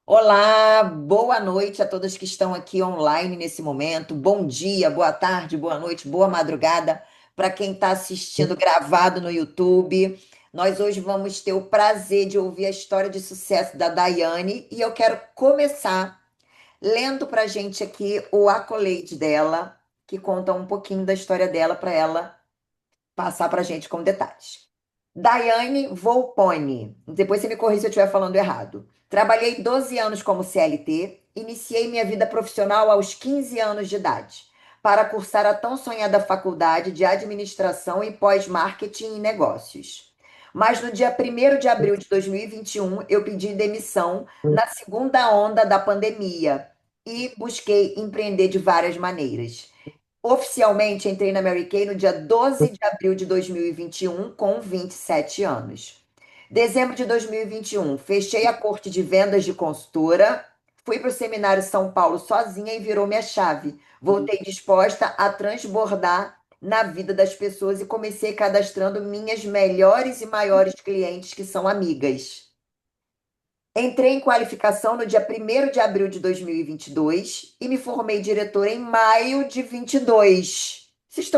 Olá, boa noite a todos que estão aqui online nesse momento. Bom dia, boa tarde, boa noite, boa madrugada para quem está assistindo gravado no YouTube. Nós hoje vamos ter o prazer de ouvir a história de sucesso da Daiane e eu quero começar lendo para a gente aqui o accolade dela, que conta um pouquinho da história dela para ela passar para a gente com detalhes. Daiane Volpone. Depois você me corrige se eu estiver falando errado. Trabalhei 12 anos como CLT, iniciei minha vida profissional aos 15 anos de idade, para cursar a tão sonhada faculdade de Administração e Pós-Marketing em Negócios. Mas no dia 1º de abril de 2021, eu pedi demissão na segunda onda da pandemia e busquei empreender de várias maneiras. Oficialmente entrei na Mary Kay no dia 12 de abril de 2021, com 27 anos. Dezembro de 2021, fechei a corte de vendas de consultora, fui para o seminário São Paulo sozinha e virou minha chave. Voltei disposta a transbordar na vida das pessoas e comecei cadastrando minhas melhores e maiores clientes, que são amigas. Entrei em qualificação no dia 1º de abril de 2022 e me formei diretora em maio de 22. Vocês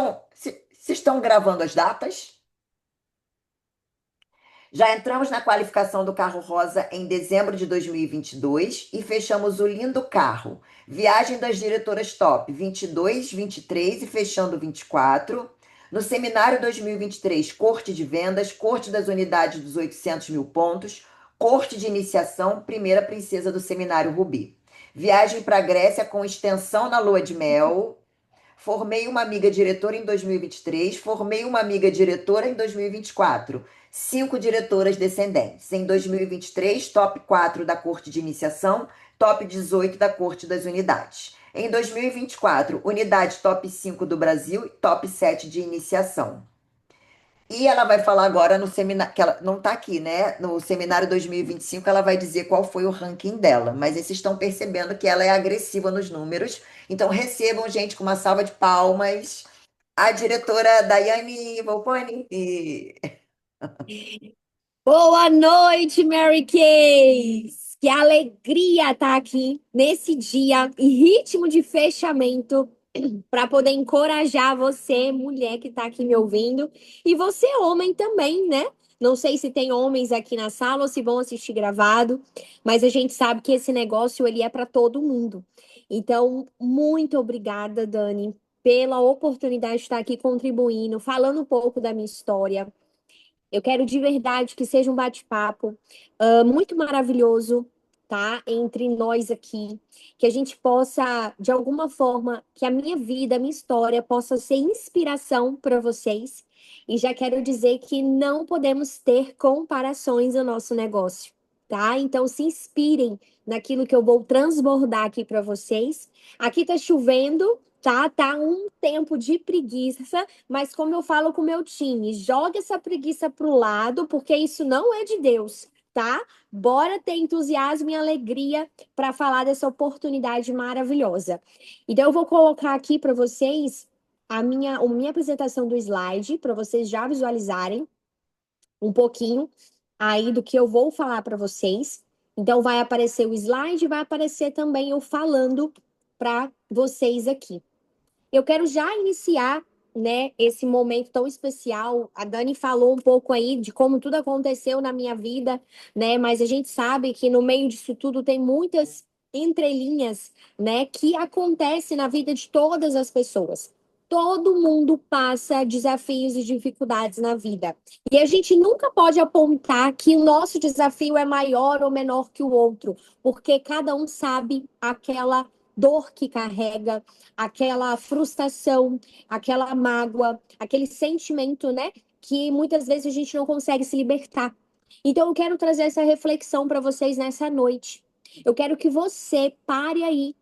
estão gravando as datas? Já entramos na qualificação do carro rosa em dezembro de 2022 e fechamos o lindo carro. Viagem das diretoras top 22, 23 e fechando 24. No seminário 2023, corte de vendas, corte das unidades dos 800 mil pontos, corte de iniciação, primeira princesa do seminário Rubi. Viagem para a Grécia com extensão na lua de mel. Formei uma amiga diretora em 2023, formei uma amiga diretora em 2024. 5 diretoras descendentes. Em 2023, top 4 da corte de iniciação, top 18 da corte das unidades. Em 2024, unidade top 5 do Brasil e top 7 de iniciação. E ela vai falar agora no seminário, que ela não está aqui, né? No seminário 2025, ela vai dizer qual foi o ranking dela. Mas vocês estão percebendo que ela é agressiva nos números. Então recebam, gente, com uma salva de palmas, a diretora Daiane Volpone. Boa noite, Mary Kay! Que alegria estar aqui nesse dia em ritmo de fechamento para poder encorajar você, mulher que está aqui me ouvindo, e você, homem também, né? Não sei se tem homens aqui na sala ou se vão assistir gravado, mas a gente sabe que esse negócio ele é para todo mundo. Então, muito obrigada, Dani, pela oportunidade de estar aqui contribuindo, falando um pouco da minha história. Eu quero de verdade que seja um bate-papo muito maravilhoso, tá? Entre nós aqui, que a gente possa, de alguma forma, que a minha vida, a minha história possa ser inspiração para vocês. E já quero dizer que não podemos ter comparações no nosso negócio, tá? Então se inspirem naquilo que eu vou transbordar aqui para vocês. Aqui tá chovendo, tá? Tá um tempo de preguiça, mas como eu falo com o meu time, joga essa preguiça pro lado, porque isso não é de Deus, tá? Bora ter entusiasmo e alegria para falar dessa oportunidade maravilhosa. Então eu vou colocar aqui para vocês a minha apresentação do slide, para vocês já visualizarem um pouquinho aí do que eu vou falar para vocês. Então vai aparecer o slide, vai aparecer também eu falando para vocês aqui. Eu quero já iniciar, né, esse momento tão especial. A Dani falou um pouco aí de como tudo aconteceu na minha vida, né? Mas a gente sabe que no meio disso tudo tem muitas entrelinhas, né, que acontecem na vida de todas as pessoas. Todo mundo passa desafios e dificuldades na vida. E a gente nunca pode apontar que o nosso desafio é maior ou menor que o outro, porque cada um sabe aquela dor que carrega, aquela frustração, aquela mágoa, aquele sentimento, né? Que muitas vezes a gente não consegue se libertar. Então, eu quero trazer essa reflexão para vocês nessa noite. Eu quero que você pare aí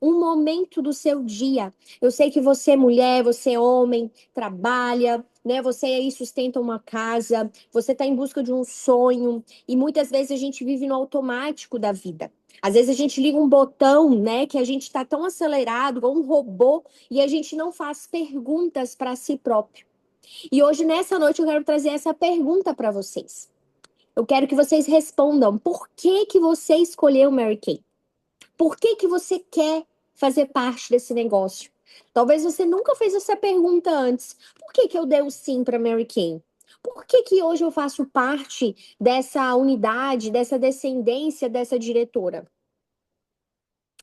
um momento do seu dia. Eu sei que você é mulher, você é homem, trabalha, né? Você aí sustenta uma casa, você está em busca de um sonho e muitas vezes a gente vive no automático da vida. Às vezes a gente liga um botão, né, que a gente está tão acelerado, ou um robô, e a gente não faz perguntas para si próprio. E hoje, nessa noite, eu quero trazer essa pergunta para vocês. Eu quero que vocês respondam por que que você escolheu Mary Kay? Por que que você quer fazer parte desse negócio? Talvez você nunca fez essa pergunta antes. Por que que eu dei o sim para Mary Kay? Por que que hoje eu faço parte dessa unidade, dessa descendência dessa diretora?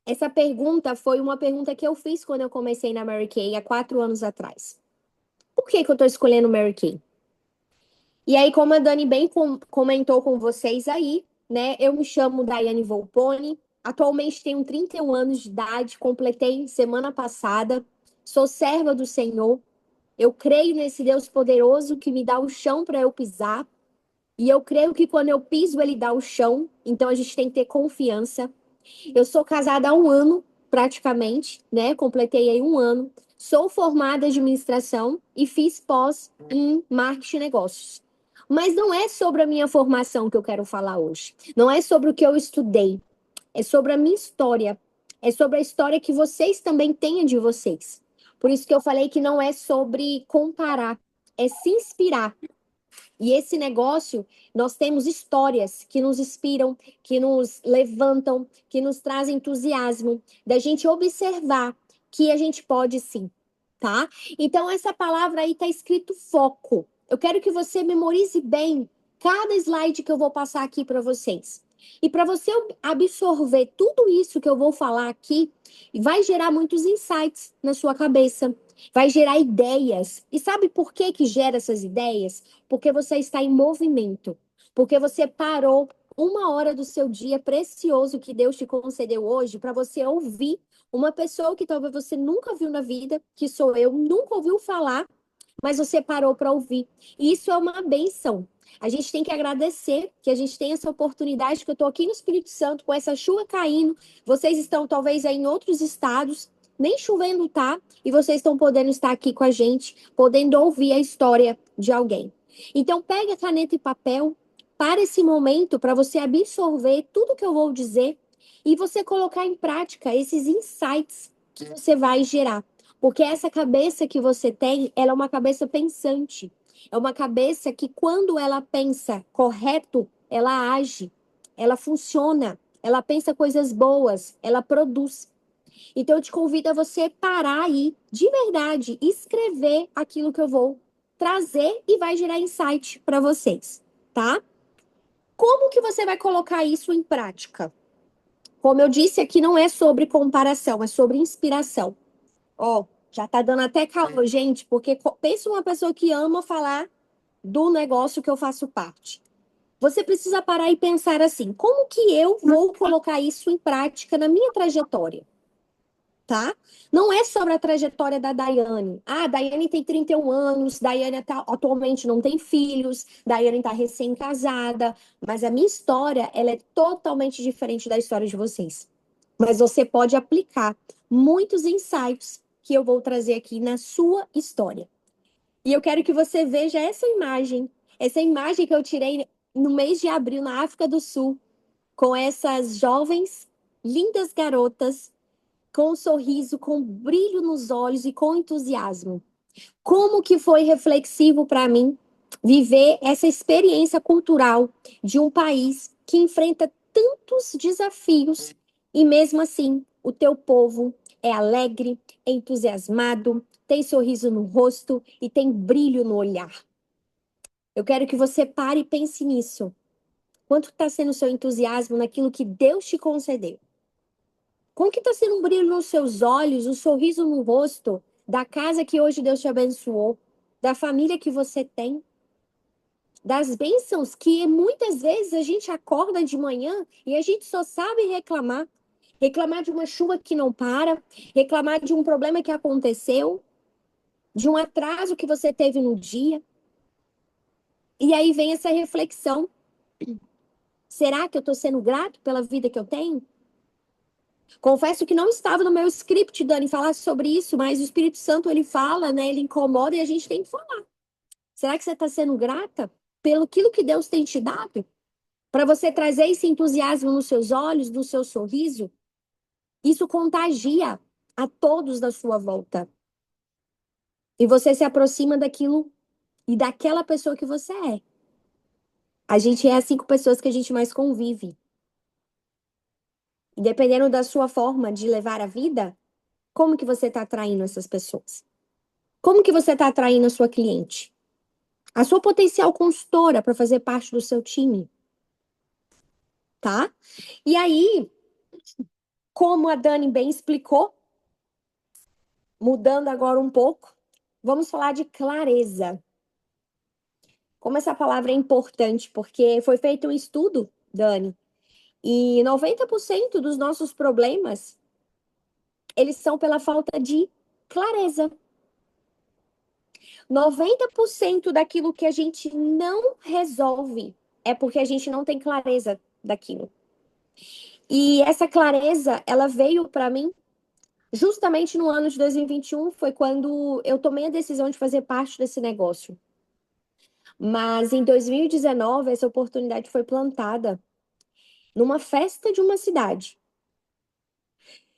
Essa pergunta foi uma pergunta que eu fiz quando eu comecei na Mary Kay há 4 anos atrás. Por que que eu estou escolhendo Mary Kay? E aí, como a Dani bem comentou com vocês aí, né? Eu me chamo Daiane Volpone. Atualmente tenho 31 anos de idade, completei semana passada. Sou serva do Senhor. Eu creio nesse Deus poderoso que me dá o chão para eu pisar. E eu creio que quando eu piso, ele dá o chão. Então a gente tem que ter confiança. Eu sou casada há um ano, praticamente, né? Completei aí um ano. Sou formada em administração e fiz pós em marketing e negócios. Mas não é sobre a minha formação que eu quero falar hoje. Não é sobre o que eu estudei. É sobre a minha história. É sobre a história que vocês também têm de vocês. Por isso que eu falei que não é sobre comparar, é se inspirar. E esse negócio, nós temos histórias que nos inspiram, que nos levantam, que nos trazem entusiasmo, da gente observar que a gente pode sim, tá? Então, essa palavra aí tá escrito foco. Eu quero que você memorize bem cada slide que eu vou passar aqui para vocês. E para você absorver tudo isso que eu vou falar aqui, vai gerar muitos insights na sua cabeça, vai gerar ideias. E sabe por que que gera essas ideias? Porque você está em movimento, porque você parou 1 hora do seu dia precioso que Deus te concedeu hoje para você ouvir uma pessoa que talvez você nunca viu na vida, que sou eu, nunca ouviu falar, mas você parou para ouvir. E isso é uma benção. A gente tem que agradecer que a gente tem essa oportunidade, que eu estou aqui no Espírito Santo com essa chuva caindo. Vocês estão talvez aí em outros estados, nem chovendo tá, e vocês estão podendo estar aqui com a gente, podendo ouvir a história de alguém. Então, pegue a caneta e papel para esse momento, para você absorver tudo que eu vou dizer e você colocar em prática esses insights que você vai gerar. Porque essa cabeça que você tem, ela é uma cabeça pensante. É uma cabeça que, quando ela pensa correto, ela age, ela funciona, ela pensa coisas boas, ela produz. Então, eu te convido a você parar aí, de verdade, escrever aquilo que eu vou trazer e vai gerar insight para vocês, tá? Como que você vai colocar isso em prática? Como eu disse, aqui não é sobre comparação, é sobre inspiração. Ó, já tá dando até calor, gente, porque pensa uma pessoa que ama falar do negócio que eu faço parte. Você precisa parar e pensar assim: como que eu vou colocar isso em prática na minha trajetória? Tá? Não é sobre a trajetória da Daiane. Ah, a Daiane tem 31 anos, Daiane atualmente não tem filhos, Daiane está recém-casada, mas a minha história, ela é totalmente diferente da história de vocês. Mas você pode aplicar muitos insights que eu vou trazer aqui na sua história. E eu quero que você veja essa imagem que eu tirei no mês de abril na África do Sul, com essas jovens, lindas garotas com um sorriso, com brilho nos olhos e com entusiasmo. Como que foi reflexivo para mim viver essa experiência cultural de um país que enfrenta tantos desafios e mesmo assim o teu povo é alegre, é entusiasmado, tem sorriso no rosto e tem brilho no olhar. Eu quero que você pare e pense nisso. Quanto está sendo o seu entusiasmo naquilo que Deus te concedeu? Como que está sendo um brilho nos seus olhos, um sorriso no rosto da casa que hoje Deus te abençoou, da família que você tem, das bênçãos que muitas vezes a gente acorda de manhã e a gente só sabe reclamar. Reclamar de uma chuva que não para, reclamar de um problema que aconteceu, de um atraso que você teve no dia. E aí vem essa reflexão: será que eu estou sendo grato pela vida que eu tenho? Confesso que não estava no meu script, Dani, falar sobre isso, mas o Espírito Santo, ele fala, né? Ele incomoda e a gente tem que falar. Será que você está sendo grata pelo aquilo que Deus tem te dado? Para você trazer esse entusiasmo nos seus olhos, no seu sorriso? Isso contagia a todos da sua volta. E você se aproxima daquilo e daquela pessoa que você é. A gente é as 5 pessoas que a gente mais convive. E dependendo da sua forma de levar a vida, como que você está atraindo essas pessoas? Como que você está atraindo a sua cliente? A sua potencial consultora para fazer parte do seu time, tá? E aí, como a Dani bem explicou, mudando agora um pouco, vamos falar de clareza. Como essa palavra é importante, porque foi feito um estudo, Dani, e 90% dos nossos problemas, eles são pela falta de clareza. 90% daquilo que a gente não resolve é porque a gente não tem clareza daquilo. E essa clareza, ela veio para mim justamente no ano de 2021, foi quando eu tomei a decisão de fazer parte desse negócio. Mas em 2019, essa oportunidade foi plantada numa festa de uma cidade.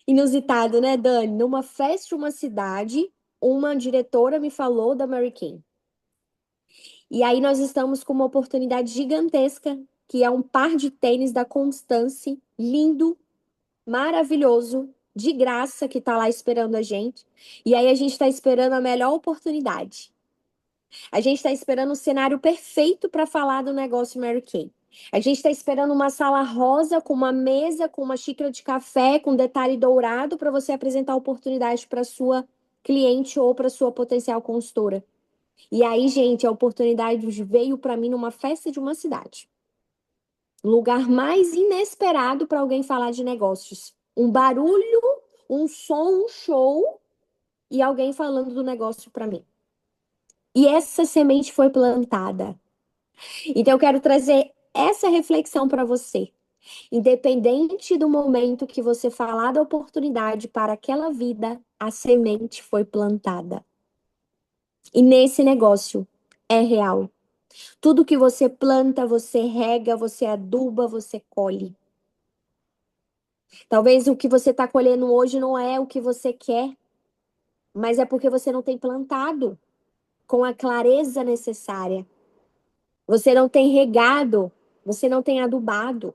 Inusitado, né, Dani? Numa festa de uma cidade, uma diretora me falou da Mary Kay. E aí nós estamos com uma oportunidade gigantesca, que é um par de tênis da Constance, lindo, maravilhoso, de graça, que tá lá esperando a gente. E aí a gente está esperando a melhor oportunidade. A gente está esperando o cenário perfeito para falar do negócio Mary Kay. A gente está esperando uma sala rosa com uma mesa, com uma xícara de café, com detalhe dourado para você apresentar a oportunidade para sua cliente ou para sua potencial consultora. E aí, gente, a oportunidade veio para mim numa festa de uma cidade. Lugar mais inesperado para alguém falar de negócios. Um barulho, um som, um show e alguém falando do negócio para mim. E essa semente foi plantada. Então, eu quero trazer essa reflexão para você. Independente do momento que você falar da oportunidade para aquela vida, a semente foi plantada. E nesse negócio é real. Tudo que você planta, você rega, você aduba, você colhe. Talvez o que você está colhendo hoje não é o que você quer, mas é porque você não tem plantado com a clareza necessária. Você não tem regado, você não tem adubado.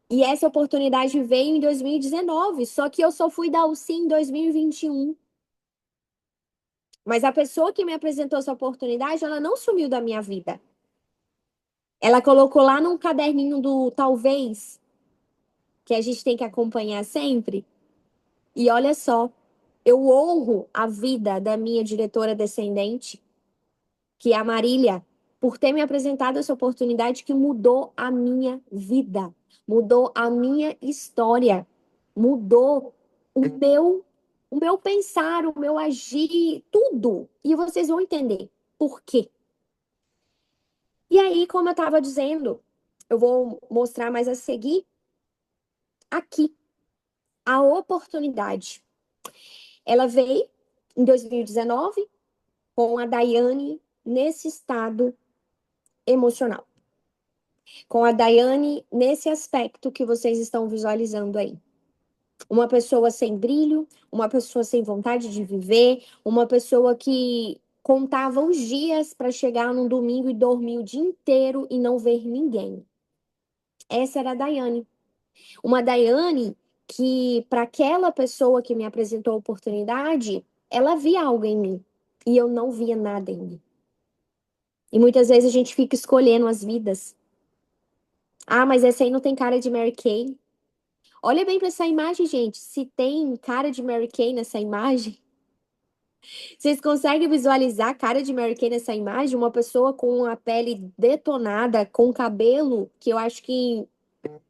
E essa oportunidade veio em 2019, só que eu só fui dar o sim em 2021. Mas a pessoa que me apresentou essa oportunidade, ela não sumiu da minha vida. Ela colocou lá num caderninho do talvez, que a gente tem que acompanhar sempre. E olha só, eu honro a vida da minha diretora descendente, que é a Marília, por ter me apresentado essa oportunidade que mudou a minha vida, mudou a minha história, mudou o meu pensar, o meu agir, tudo. E vocês vão entender por quê. E aí, como eu estava dizendo, eu vou mostrar mais a seguir aqui a oportunidade. Ela veio em 2019 com a Daiane nesse estado emocional. Com a Daiane nesse aspecto que vocês estão visualizando aí. Uma pessoa sem brilho, uma pessoa sem vontade de viver, uma pessoa que contava os dias para chegar num domingo e dormir o dia inteiro e não ver ninguém. Essa era a Daiane. Uma Daiane que, para aquela pessoa que me apresentou a oportunidade, ela via algo em mim e eu não via nada em mim. E muitas vezes a gente fica escolhendo as vidas. Ah, mas essa aí não tem cara de Mary Kay. Olha bem para essa imagem, gente. Se tem cara de Mary Kay nessa imagem, vocês conseguem visualizar a cara de Mary Kay nessa imagem? Uma pessoa com a pele detonada, com cabelo que eu acho que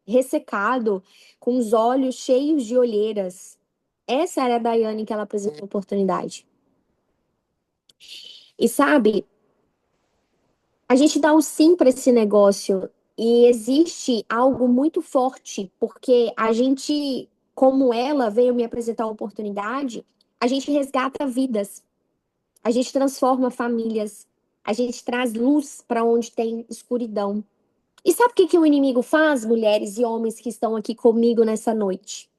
ressecado, com os olhos cheios de olheiras. Essa era a Daiane que ela apresentou a oportunidade. E sabe, a gente dá o sim para esse negócio e existe algo muito forte, porque a gente, como ela veio me apresentar a oportunidade, a gente resgata vidas, a gente transforma famílias, a gente traz luz para onde tem escuridão. E sabe o que que o inimigo faz, mulheres e homens que estão aqui comigo nessa noite?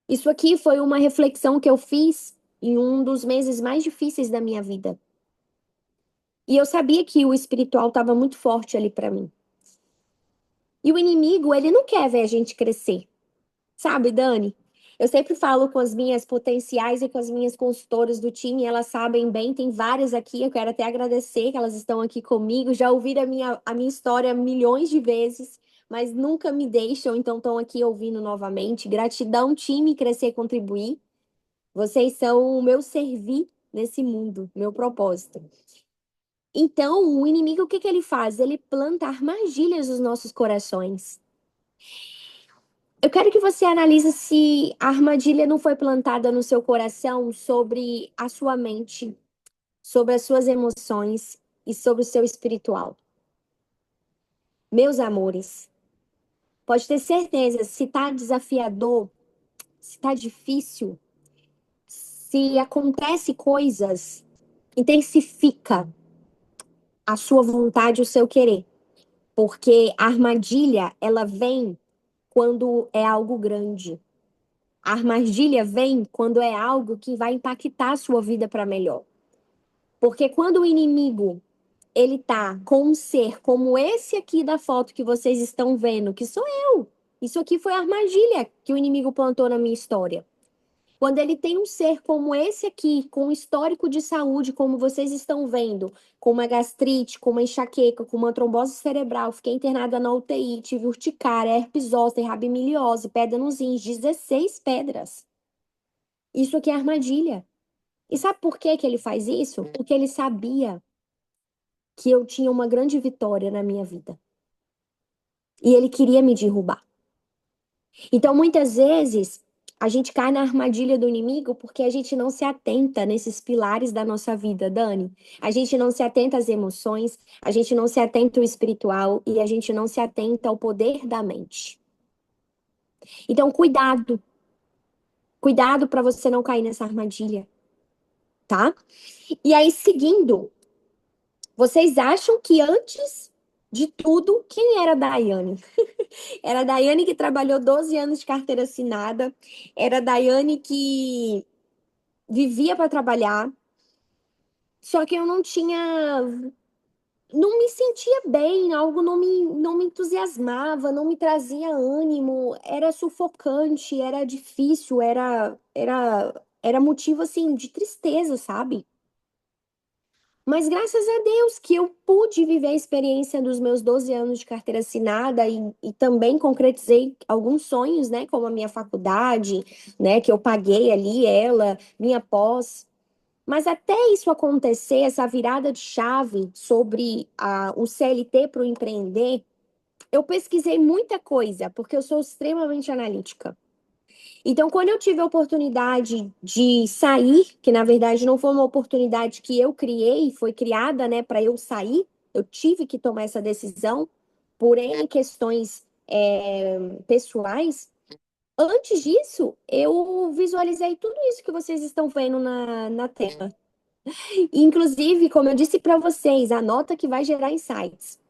Isso aqui foi uma reflexão que eu fiz em um dos meses mais difíceis da minha vida. E eu sabia que o espiritual estava muito forte ali para mim. E o inimigo, ele não quer ver a gente crescer. Sabe, Dani? Eu sempre falo com as minhas potenciais e com as minhas consultoras do time, elas sabem bem, tem várias aqui, eu quero até agradecer que elas estão aqui comigo, já ouviram a minha história milhões de vezes, mas nunca me deixam, então estão aqui ouvindo novamente. Gratidão, time, crescer e contribuir. Vocês são o meu servir nesse mundo, meu propósito. Então, o inimigo, o que que ele faz? Ele planta armadilhas nos nossos corações. Eu quero que você analise se a armadilha não foi plantada no seu coração sobre a sua mente, sobre as suas emoções e sobre o seu espiritual. Meus amores, pode ter certeza, se tá desafiador, se tá difícil, se acontece coisas, intensifica a sua vontade, o seu querer. Porque a armadilha, ela vem quando é algo grande. A armadilha vem quando é algo que vai impactar a sua vida para melhor. Porque quando o inimigo ele tá com um ser como esse aqui da foto que vocês estão vendo, que sou eu. Isso aqui foi a armadilha que o inimigo plantou na minha história. Quando ele tem um ser como esse aqui, com um histórico de saúde, como vocês estão vendo, com uma gastrite, com uma enxaqueca, com uma trombose cerebral, fiquei internada na UTI, tive urticária, herpes zoster, rabimiliose, pedra nos rins, 16 pedras. Isso aqui é armadilha. E sabe por que que ele faz isso? Porque ele sabia que eu tinha uma grande vitória na minha vida. E ele queria me derrubar. Então, muitas vezes, a gente cai na armadilha do inimigo porque a gente não se atenta nesses pilares da nossa vida, Dani. A gente não se atenta às emoções, a gente não se atenta ao espiritual e a gente não se atenta ao poder da mente. Então, cuidado. Cuidado para você não cair nessa armadilha, tá? E aí, seguindo, vocês acham que antes de tudo, quem era a Daiane? Era a Daiane que trabalhou 12 anos de carteira assinada, era a Daiane que vivia para trabalhar, só que eu não tinha, não me sentia bem, algo não me entusiasmava, não me trazia ânimo, era sufocante, era difícil, era motivo assim de tristeza, sabe? Mas graças a Deus que eu pude viver a experiência dos meus 12 anos de carteira assinada e também concretizei alguns sonhos, né? Como a minha faculdade, né? Que eu paguei ali ela, minha pós. Mas até isso acontecer, essa virada de chave sobre o CLT para o empreender, eu pesquisei muita coisa, porque eu sou extremamente analítica. Então, quando eu tive a oportunidade de sair, que na verdade não foi uma oportunidade que eu criei, foi criada, né, para eu sair, eu tive que tomar essa decisão por N questões pessoais. Antes disso, eu visualizei tudo isso que vocês estão vendo na tela. Inclusive, como eu disse para vocês, a nota que vai gerar insights.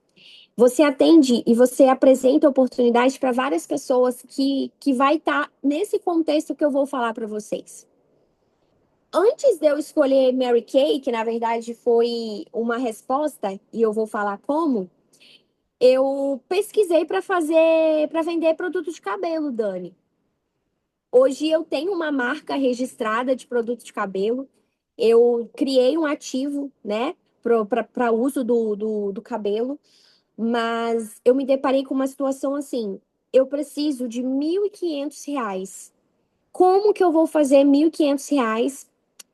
Você atende e você apresenta oportunidades para várias pessoas que vai estar nesse contexto que eu vou falar para vocês. Antes de eu escolher Mary Kay, que na verdade foi uma resposta, e eu vou falar como, eu pesquisei para vender produto de cabelo, Dani. Hoje eu tenho uma marca registrada de produto de cabelo. Eu criei um ativo, né, para uso do cabelo. Mas eu me deparei com uma situação assim: eu preciso de R$ 1.500. Como que eu vou fazer R$ 1.500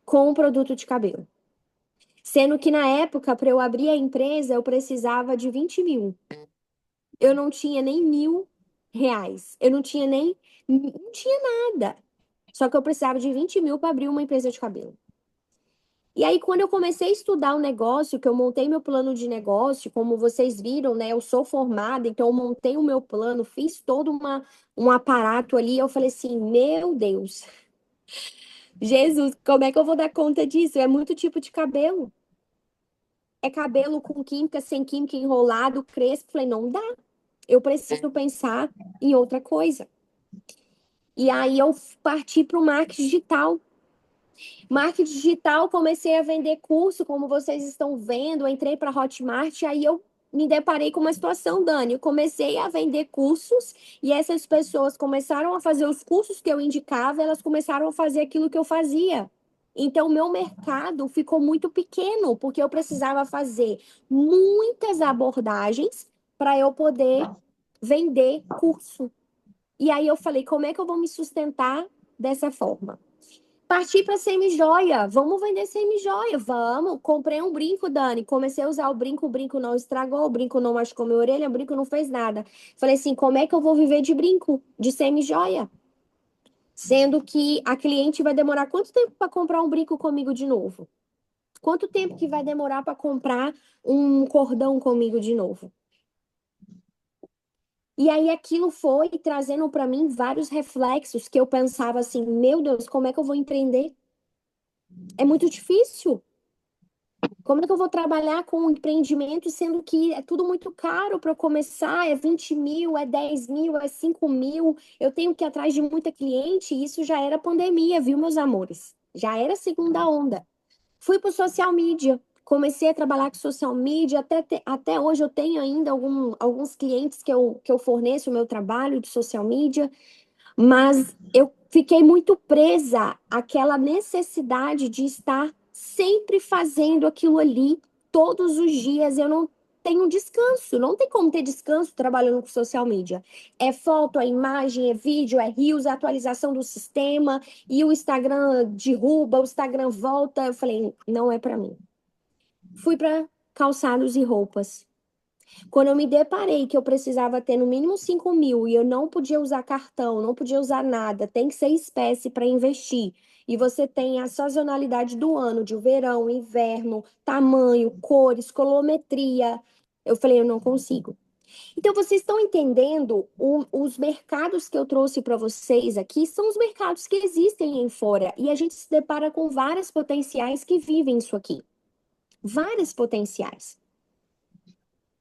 com um produto de cabelo? Sendo que na época, para eu abrir a empresa, eu precisava de 20 mil. Eu não tinha nem R$ 1.000. Eu não tinha nem. Não tinha nada. Só que eu precisava de 20 mil para abrir uma empresa de cabelo. E aí, quando eu comecei a estudar o negócio, que eu montei meu plano de negócio, como vocês viram, né? Eu sou formada, então eu montei o meu plano, fiz todo um aparato ali. Eu falei assim: meu Deus, Jesus, como é que eu vou dar conta disso? É muito tipo de cabelo. É cabelo com química, sem química, enrolado, crespo. Falei: não dá. Eu preciso pensar em outra coisa. E aí eu parti para o marketing digital. Marketing digital, comecei a vender curso, como vocês estão vendo, entrei para Hotmart, aí eu me deparei com uma situação, Dani. Eu comecei a vender cursos e essas pessoas começaram a fazer os cursos que eu indicava, elas começaram a fazer aquilo que eu fazia. Então, o meu mercado ficou muito pequeno, porque eu precisava fazer muitas abordagens para eu poder vender curso. E aí eu falei, como é que eu vou me sustentar dessa forma? Parti para semi-joia. Vamos vender semi-joia. Vamos. Comprei um brinco, Dani. Comecei a usar o brinco não estragou, o brinco não machucou minha orelha, o brinco não fez nada. Falei assim, como é que eu vou viver de brinco, de semi-joia? Sendo que a cliente vai demorar quanto tempo para comprar um brinco comigo de novo? Quanto tempo que vai demorar para comprar um cordão comigo de novo? E aí aquilo foi trazendo para mim vários reflexos que eu pensava assim, meu Deus, como é que eu vou empreender? É muito difícil. Como é que eu vou trabalhar com um empreendimento, sendo que é tudo muito caro para eu começar? É 20 mil, é 10 mil, é 5 mil. Eu tenho que ir atrás de muita cliente. E isso já era pandemia, viu, meus amores? Já era segunda onda. Fui para o social media. Comecei a trabalhar com social media. Até hoje eu tenho ainda alguns clientes que eu forneço o meu trabalho de social media. Mas eu fiquei muito presa àquela necessidade de estar sempre fazendo aquilo ali todos os dias. Eu não tenho descanso, não tem como ter descanso trabalhando com social media. É foto, é imagem, é vídeo, é reels, é atualização do sistema, e o Instagram derruba, o Instagram volta. Eu falei, não é para mim. Fui para calçados e roupas. Quando eu me deparei que eu precisava ter no mínimo 5 mil e eu não podia usar cartão, não podia usar nada, tem que ser espécie para investir. E você tem a sazonalidade do ano, de verão, inverno, tamanho, cores, colometria. Eu falei, eu não consigo. Então, vocês estão entendendo os mercados que eu trouxe para vocês aqui são os mercados que existem em fora. E a gente se depara com várias potenciais que vivem isso aqui. Várias potenciais.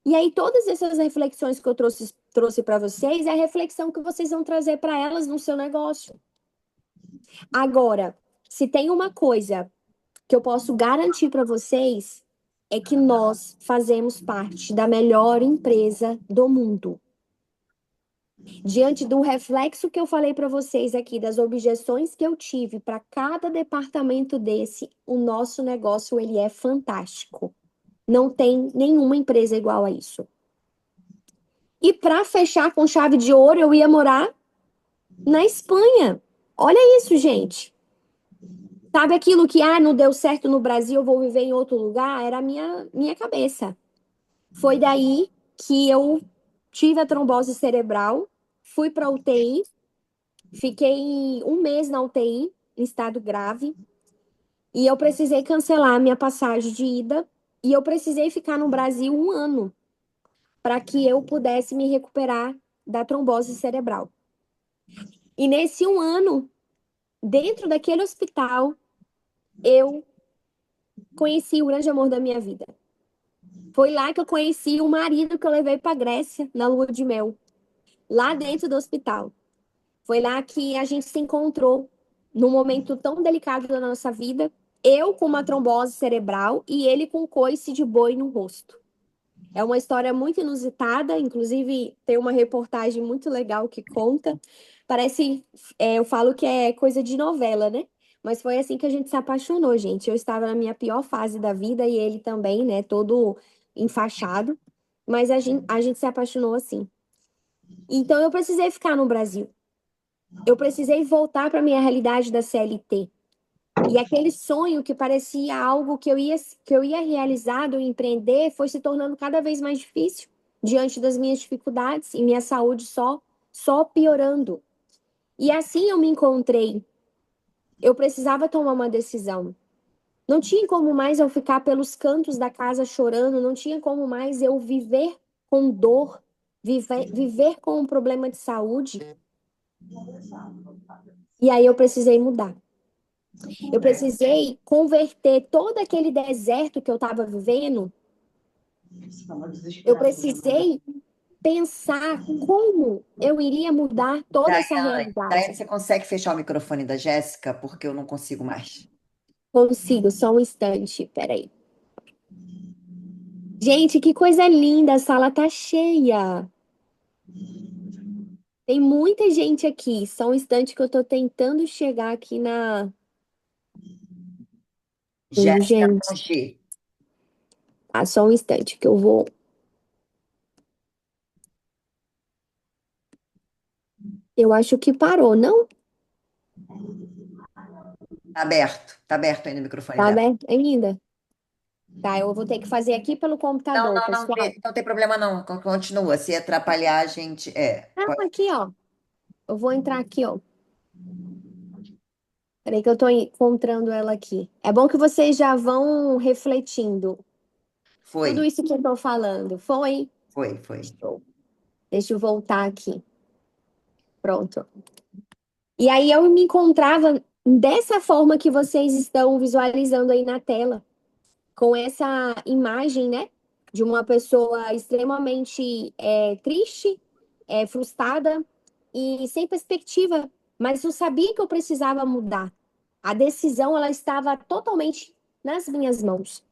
E aí, todas essas reflexões que eu trouxe para vocês é a reflexão que vocês vão trazer para elas no seu negócio. Agora, se tem uma coisa que eu posso garantir para vocês, é que nós fazemos parte da melhor empresa do mundo. Diante do reflexo que eu falei para vocês aqui, das objeções que eu tive para cada departamento desse, o nosso negócio ele é fantástico. Não tem nenhuma empresa igual a isso. E para fechar com chave de ouro, eu ia morar na Espanha. Olha isso, gente. Sabe aquilo que, não deu certo no Brasil, eu vou viver em outro lugar? Era a minha cabeça. Foi daí que eu tive a trombose cerebral, fui para UTI, fiquei um mês na UTI, em estado grave, e eu precisei cancelar a minha passagem de ida, e eu precisei ficar no Brasil um ano para que eu pudesse me recuperar da trombose cerebral. E nesse um ano, dentro daquele hospital, eu conheci o grande amor da minha vida. Foi lá que eu conheci o marido que eu levei para Grécia na lua de mel, lá dentro do hospital. Foi lá que a gente se encontrou num momento tão delicado da nossa vida, eu com uma trombose cerebral e ele com coice de boi no rosto. É uma história muito inusitada, inclusive tem uma reportagem muito legal que conta. Parece, eu falo que é coisa de novela, né? Mas foi assim que a gente se apaixonou, gente. Eu estava na minha pior fase da vida e ele também, né? Todo enfaixado. Mas a gente se apaixonou assim. Então eu precisei ficar no Brasil. Eu precisei voltar para minha realidade da CLT. E aquele sonho que parecia algo que eu ia realizar, eu empreender, foi se tornando cada vez mais difícil diante das minhas dificuldades e minha saúde só piorando. E assim eu me encontrei. Eu precisava tomar uma decisão. Não tinha como mais eu ficar pelos cantos da casa chorando, não tinha como mais eu viver com dor, viver com um problema de saúde. E aí eu precisei mudar. Eu precisei converter todo aquele deserto que eu estava vivendo. Eu precisei pensar como eu iria mudar toda essa Daiane, realidade. você consegue fechar o microfone da Jéssica? Porque eu não consigo mais. Consigo, só um instante. Peraí. Gente, que coisa linda! A sala tá cheia. Tem muita gente aqui. Só um instante que eu tô tentando chegar aqui na. Jéssica Gente, com G. tá, só um instante que eu vou. Eu acho que parou, não? Tá aberto ainda o microfone Tá dela. aberto ainda? Tá, eu vou ter que fazer aqui pelo Não, computador, não, não, pessoal. não tem problema não. Continua. Se atrapalhar, a gente. Ah, aqui, ó. Eu vou entrar aqui, ó. Peraí que eu tô encontrando ela aqui. É bom que vocês já vão refletindo tudo Foi, isso que eu tô falando. Foi? foi. Show. Deixa eu voltar aqui. Pronto. E aí eu me encontrava dessa forma que vocês estão visualizando aí na tela, com essa imagem, né, de uma pessoa extremamente triste, frustrada e sem perspectiva. Mas eu sabia que eu precisava mudar. A decisão, ela estava totalmente nas minhas mãos.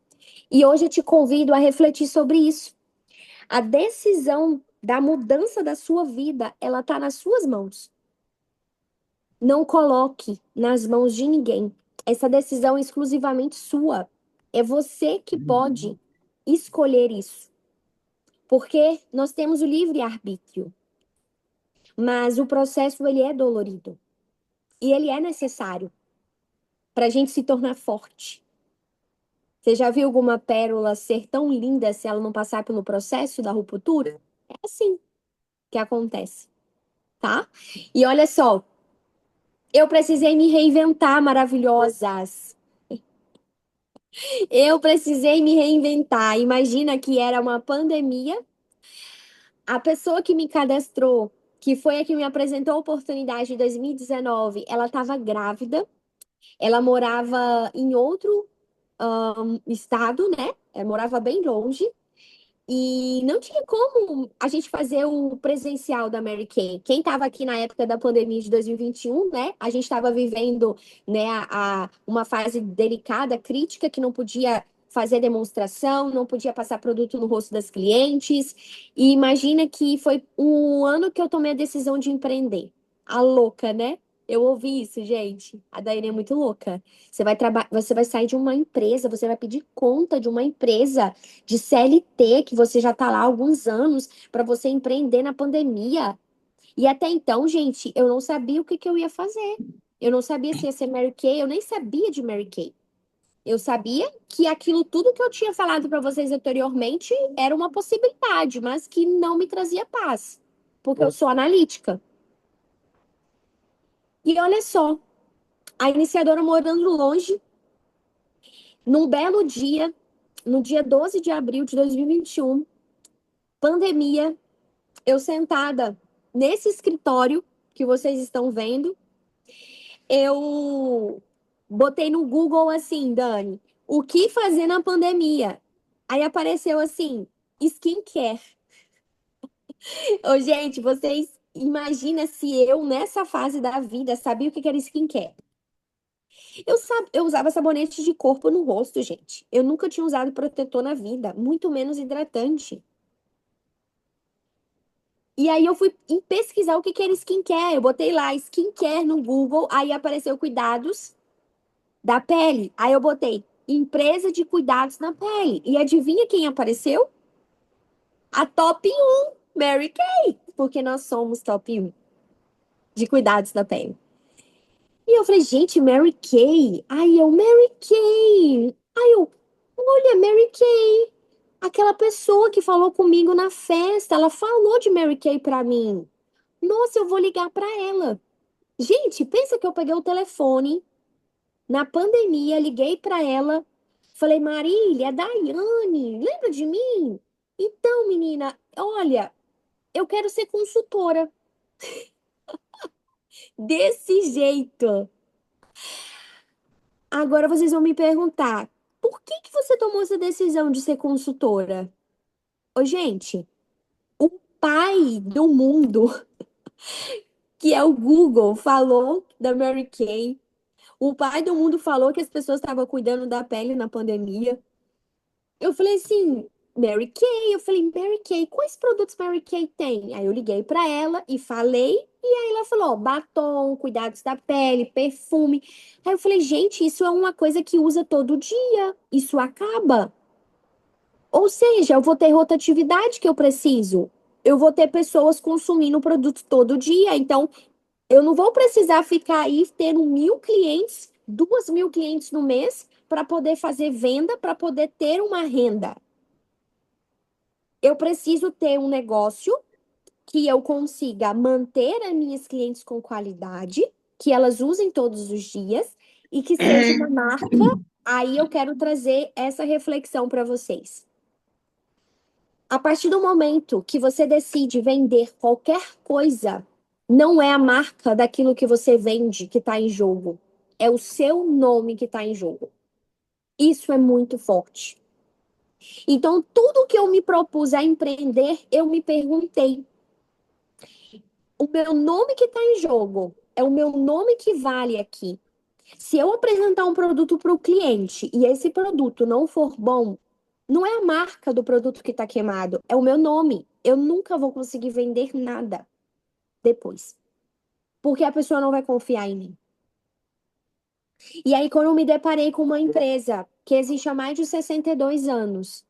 E hoje eu te convido a refletir sobre isso. A decisão da mudança da sua vida, ela está nas suas mãos. Não coloque nas mãos de ninguém. Essa decisão é exclusivamente sua. É você que pode escolher isso. Porque nós temos o livre-arbítrio. Mas o processo, ele é dolorido. E ele é necessário para a gente se tornar forte. Você já viu alguma pérola ser tão linda se ela não passar pelo processo da ruptura? É assim que acontece, tá? E olha só, eu precisei me reinventar, maravilhosas. Eu precisei me reinventar. Imagina que era uma pandemia. A pessoa que me cadastrou, que foi a que me apresentou a oportunidade em 2019, ela estava grávida. Ela morava em outro estado, né? Ela morava bem longe. E não tinha como a gente fazer o presencial da Mary Kay. Quem estava aqui na época da pandemia de 2021, né? A gente estava vivendo, né, uma fase delicada, crítica, que não podia fazer demonstração, não podia passar produto no rosto das clientes. E imagina que foi um ano que eu tomei a decisão de empreender. A louca, né? Eu ouvi isso, gente. A Daiane é muito louca. Você vai sair de uma empresa, você vai pedir conta de uma empresa de CLT, que você já está lá há alguns anos, para você empreender na pandemia. E até então, gente, eu não sabia o que, que eu ia fazer. Eu não sabia se ia ser Mary Kay, eu nem sabia de Mary Kay. Eu sabia que aquilo tudo que eu tinha falado para vocês anteriormente era uma possibilidade, mas que não me trazia paz, porque eu sou analítica. E olha só, a iniciadora morando longe, num belo dia, no dia 12 de abril de 2021, pandemia, eu sentada nesse escritório que vocês estão vendo, eu botei no Google assim, Dani, o que fazer na pandemia? Aí apareceu assim, skincare. Ô, gente, vocês imaginam se eu, nessa fase da vida, sabia o que era skincare? Eu usava sabonete de corpo no rosto, gente. Eu nunca tinha usado protetor na vida, muito menos hidratante. E aí eu fui pesquisar o que que era skincare. Eu botei lá skincare no Google, aí apareceu cuidados da pele. Aí eu botei empresa de cuidados na pele. E adivinha quem apareceu? A top 1, Mary Kay, porque nós somos top 1 de cuidados da pele. E eu falei, gente, Mary Kay. Aí eu, Mary Kay. Aí eu, olha, Mary Kay. Aquela pessoa que falou comigo na festa, ela falou de Mary Kay pra mim. Nossa, eu vou ligar pra ela. Gente, pensa que eu peguei o telefone na pandemia, liguei para ela, falei, Marília, é Daiane, lembra de mim? Então, menina, olha, eu quero ser consultora. Desse jeito. Agora vocês vão me perguntar, por que que você tomou essa decisão de ser consultora? Ô, gente, o pai do mundo, que é o Google, falou da Mary Kay. O pai do mundo falou que as pessoas estavam cuidando da pele na pandemia. Eu falei assim, Mary Kay. Eu falei, Mary Kay, quais produtos Mary Kay tem? Aí eu liguei pra ela e falei, e aí ela falou, ó, batom, cuidados da pele, perfume. Aí eu falei, gente, isso é uma coisa que usa todo dia. Isso acaba. Ou seja, eu vou ter rotatividade que eu preciso. Eu vou ter pessoas consumindo o produto todo dia. Então, eu não vou precisar ficar aí tendo 1.000 clientes, 2.000 clientes no mês para poder fazer venda, para poder ter uma renda. Eu preciso ter um negócio que eu consiga manter as minhas clientes com qualidade, que elas usem todos os dias e que seja uma marca. Aí eu quero trazer essa reflexão para vocês. A partir do momento que você decide vender qualquer coisa, não é a marca daquilo que você vende que está em jogo. É o seu nome que está em jogo. Isso é muito forte. Então, tudo que eu me propus a empreender, eu me perguntei: o meu nome que está em jogo é o meu nome que vale aqui. Se eu apresentar um produto para o cliente e esse produto não for bom, não é a marca do produto que está queimado, é o meu nome. Eu nunca vou conseguir vender nada depois, porque a pessoa não vai confiar em mim. E aí, quando eu me deparei com uma empresa que existe há mais de 62 anos,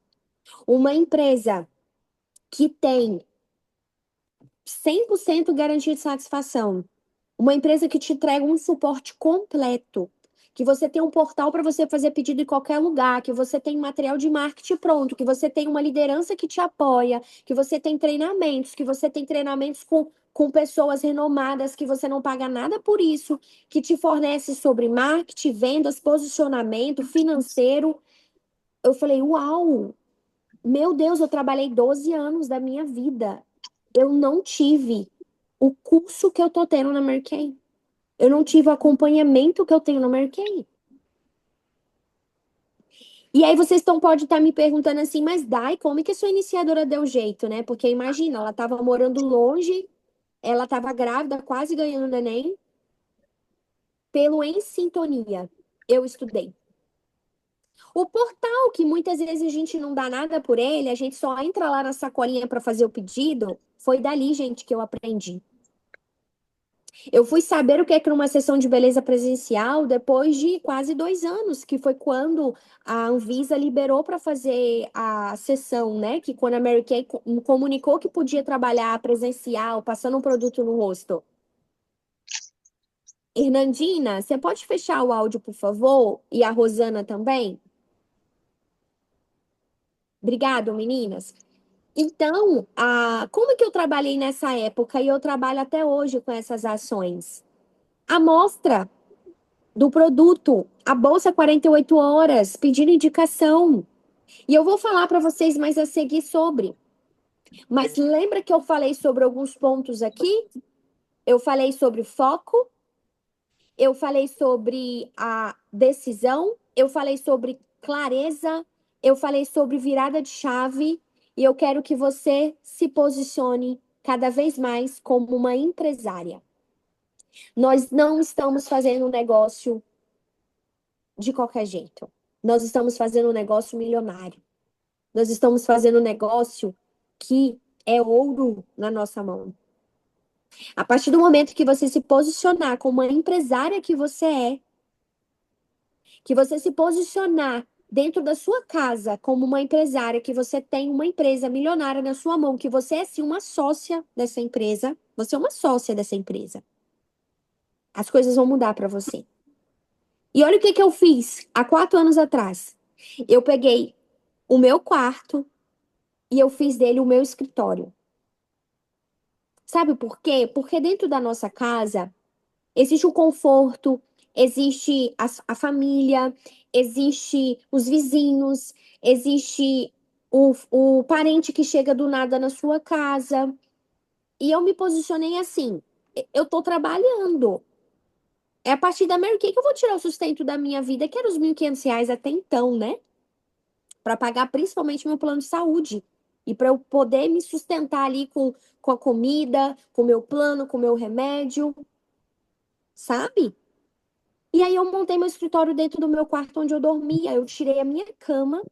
uma empresa que tem 100% garantia de satisfação, uma empresa que te entrega um suporte completo, que você tem um portal para você fazer pedido em qualquer lugar, que você tem material de marketing pronto, que você tem uma liderança que te apoia, que você tem treinamentos, que você tem treinamentos com pessoas renomadas, que você não paga nada por isso, que te fornece sobre marketing, vendas, posicionamento financeiro. Eu falei, uau, meu Deus, eu trabalhei 12 anos da minha vida. Eu não tive o curso que eu tô tendo na Mary Kay. Eu não tive o acompanhamento que eu tenho no Mary Kay. E aí vocês pode estar me perguntando assim, mas Dai, como é que a sua iniciadora deu jeito, né? Porque imagina, ela estava morando longe, ela estava grávida, quase ganhando neném. Pelo Em Sintonia, eu estudei. O portal, que muitas vezes a gente não dá nada por ele, a gente só entra lá na sacolinha para fazer o pedido, foi dali, gente, que eu aprendi. Eu fui saber o que é que era uma sessão de beleza presencial depois de quase 2 anos, que foi quando a Anvisa liberou para fazer a sessão, né? Que quando a Mary Kay comunicou que podia trabalhar presencial, passando um produto no rosto. Hernandina, você pode fechar o áudio, por favor? E a Rosana também? Obrigado, meninas. Então, como é que eu trabalhei nessa época e eu trabalho até hoje com essas ações? A mostra do produto, a bolsa 48 horas, pedindo indicação. E eu vou falar para vocês mais a seguir sobre. Mas lembra que eu falei sobre alguns pontos aqui? Eu falei sobre foco, eu falei sobre a decisão, eu falei sobre clareza, eu falei sobre virada de chave, e eu quero que você se posicione cada vez mais como uma empresária. Nós não estamos fazendo um negócio de qualquer jeito. Nós estamos fazendo um negócio milionário. Nós estamos fazendo um negócio que é ouro na nossa mão. A partir do momento que você se posicionar como uma empresária que você se posicionar dentro da sua casa como uma empresária, que você tem uma empresa milionária na sua mão, que você é sim uma sócia dessa empresa, você é uma sócia dessa empresa. As coisas vão mudar para você. E olha o que eu fiz há 4 anos atrás. Eu peguei o meu quarto e eu fiz dele o meu escritório. Sabe por quê? Porque dentro da nossa casa existe o conforto, existe a família, existe os vizinhos, existe o parente que chega do nada na sua casa. E eu me posicionei assim: eu tô trabalhando. É a partir da Mary Kay que eu vou tirar o sustento da minha vida, que era os R$ 1.500 até então, né? Para pagar principalmente meu plano de saúde. E para eu poder me sustentar ali com a comida, com o meu plano, com o meu remédio, sabe? E aí eu montei meu escritório dentro do meu quarto onde eu dormia. Eu tirei a minha cama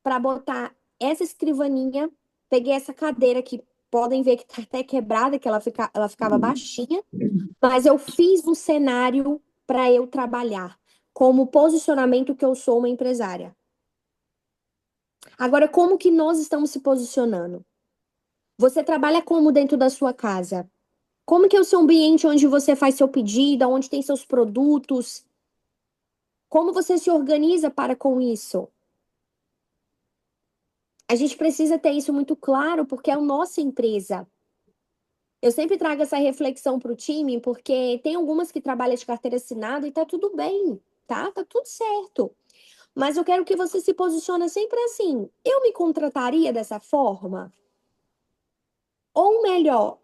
para botar essa escrivaninha, peguei essa cadeira que podem ver que tá até quebrada, que ela ficava baixinha, mas eu fiz um cenário para eu trabalhar, como posicionamento que eu sou uma empresária. Agora, como que nós estamos se posicionando? Você trabalha como dentro da sua casa? Como que é o seu ambiente onde você faz seu pedido, onde tem seus produtos? Como você se organiza para com isso? A gente precisa ter isso muito claro, porque é a nossa empresa. Eu sempre trago essa reflexão para o time, porque tem algumas que trabalham de carteira assinada e tá tudo bem, tá? Tá tudo certo. Mas eu quero que você se posicione sempre assim. Eu me contrataria dessa forma? Ou melhor,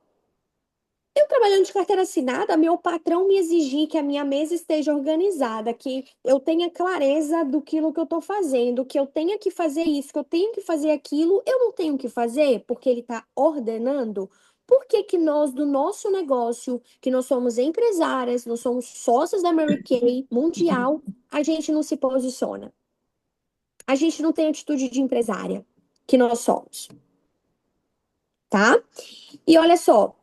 eu trabalhando de carteira assinada, meu patrão me exigir que a minha mesa esteja organizada, que eu tenha clareza do que eu estou fazendo, que eu tenha que fazer isso, que eu tenho que fazer aquilo, eu não tenho que fazer porque ele está ordenando. Por que que nós, do nosso negócio, que nós somos empresárias, nós somos sócios da Mary Kay Mundial, a gente não se posiciona? A gente não tem atitude de empresária, que nós somos, tá? E olha só,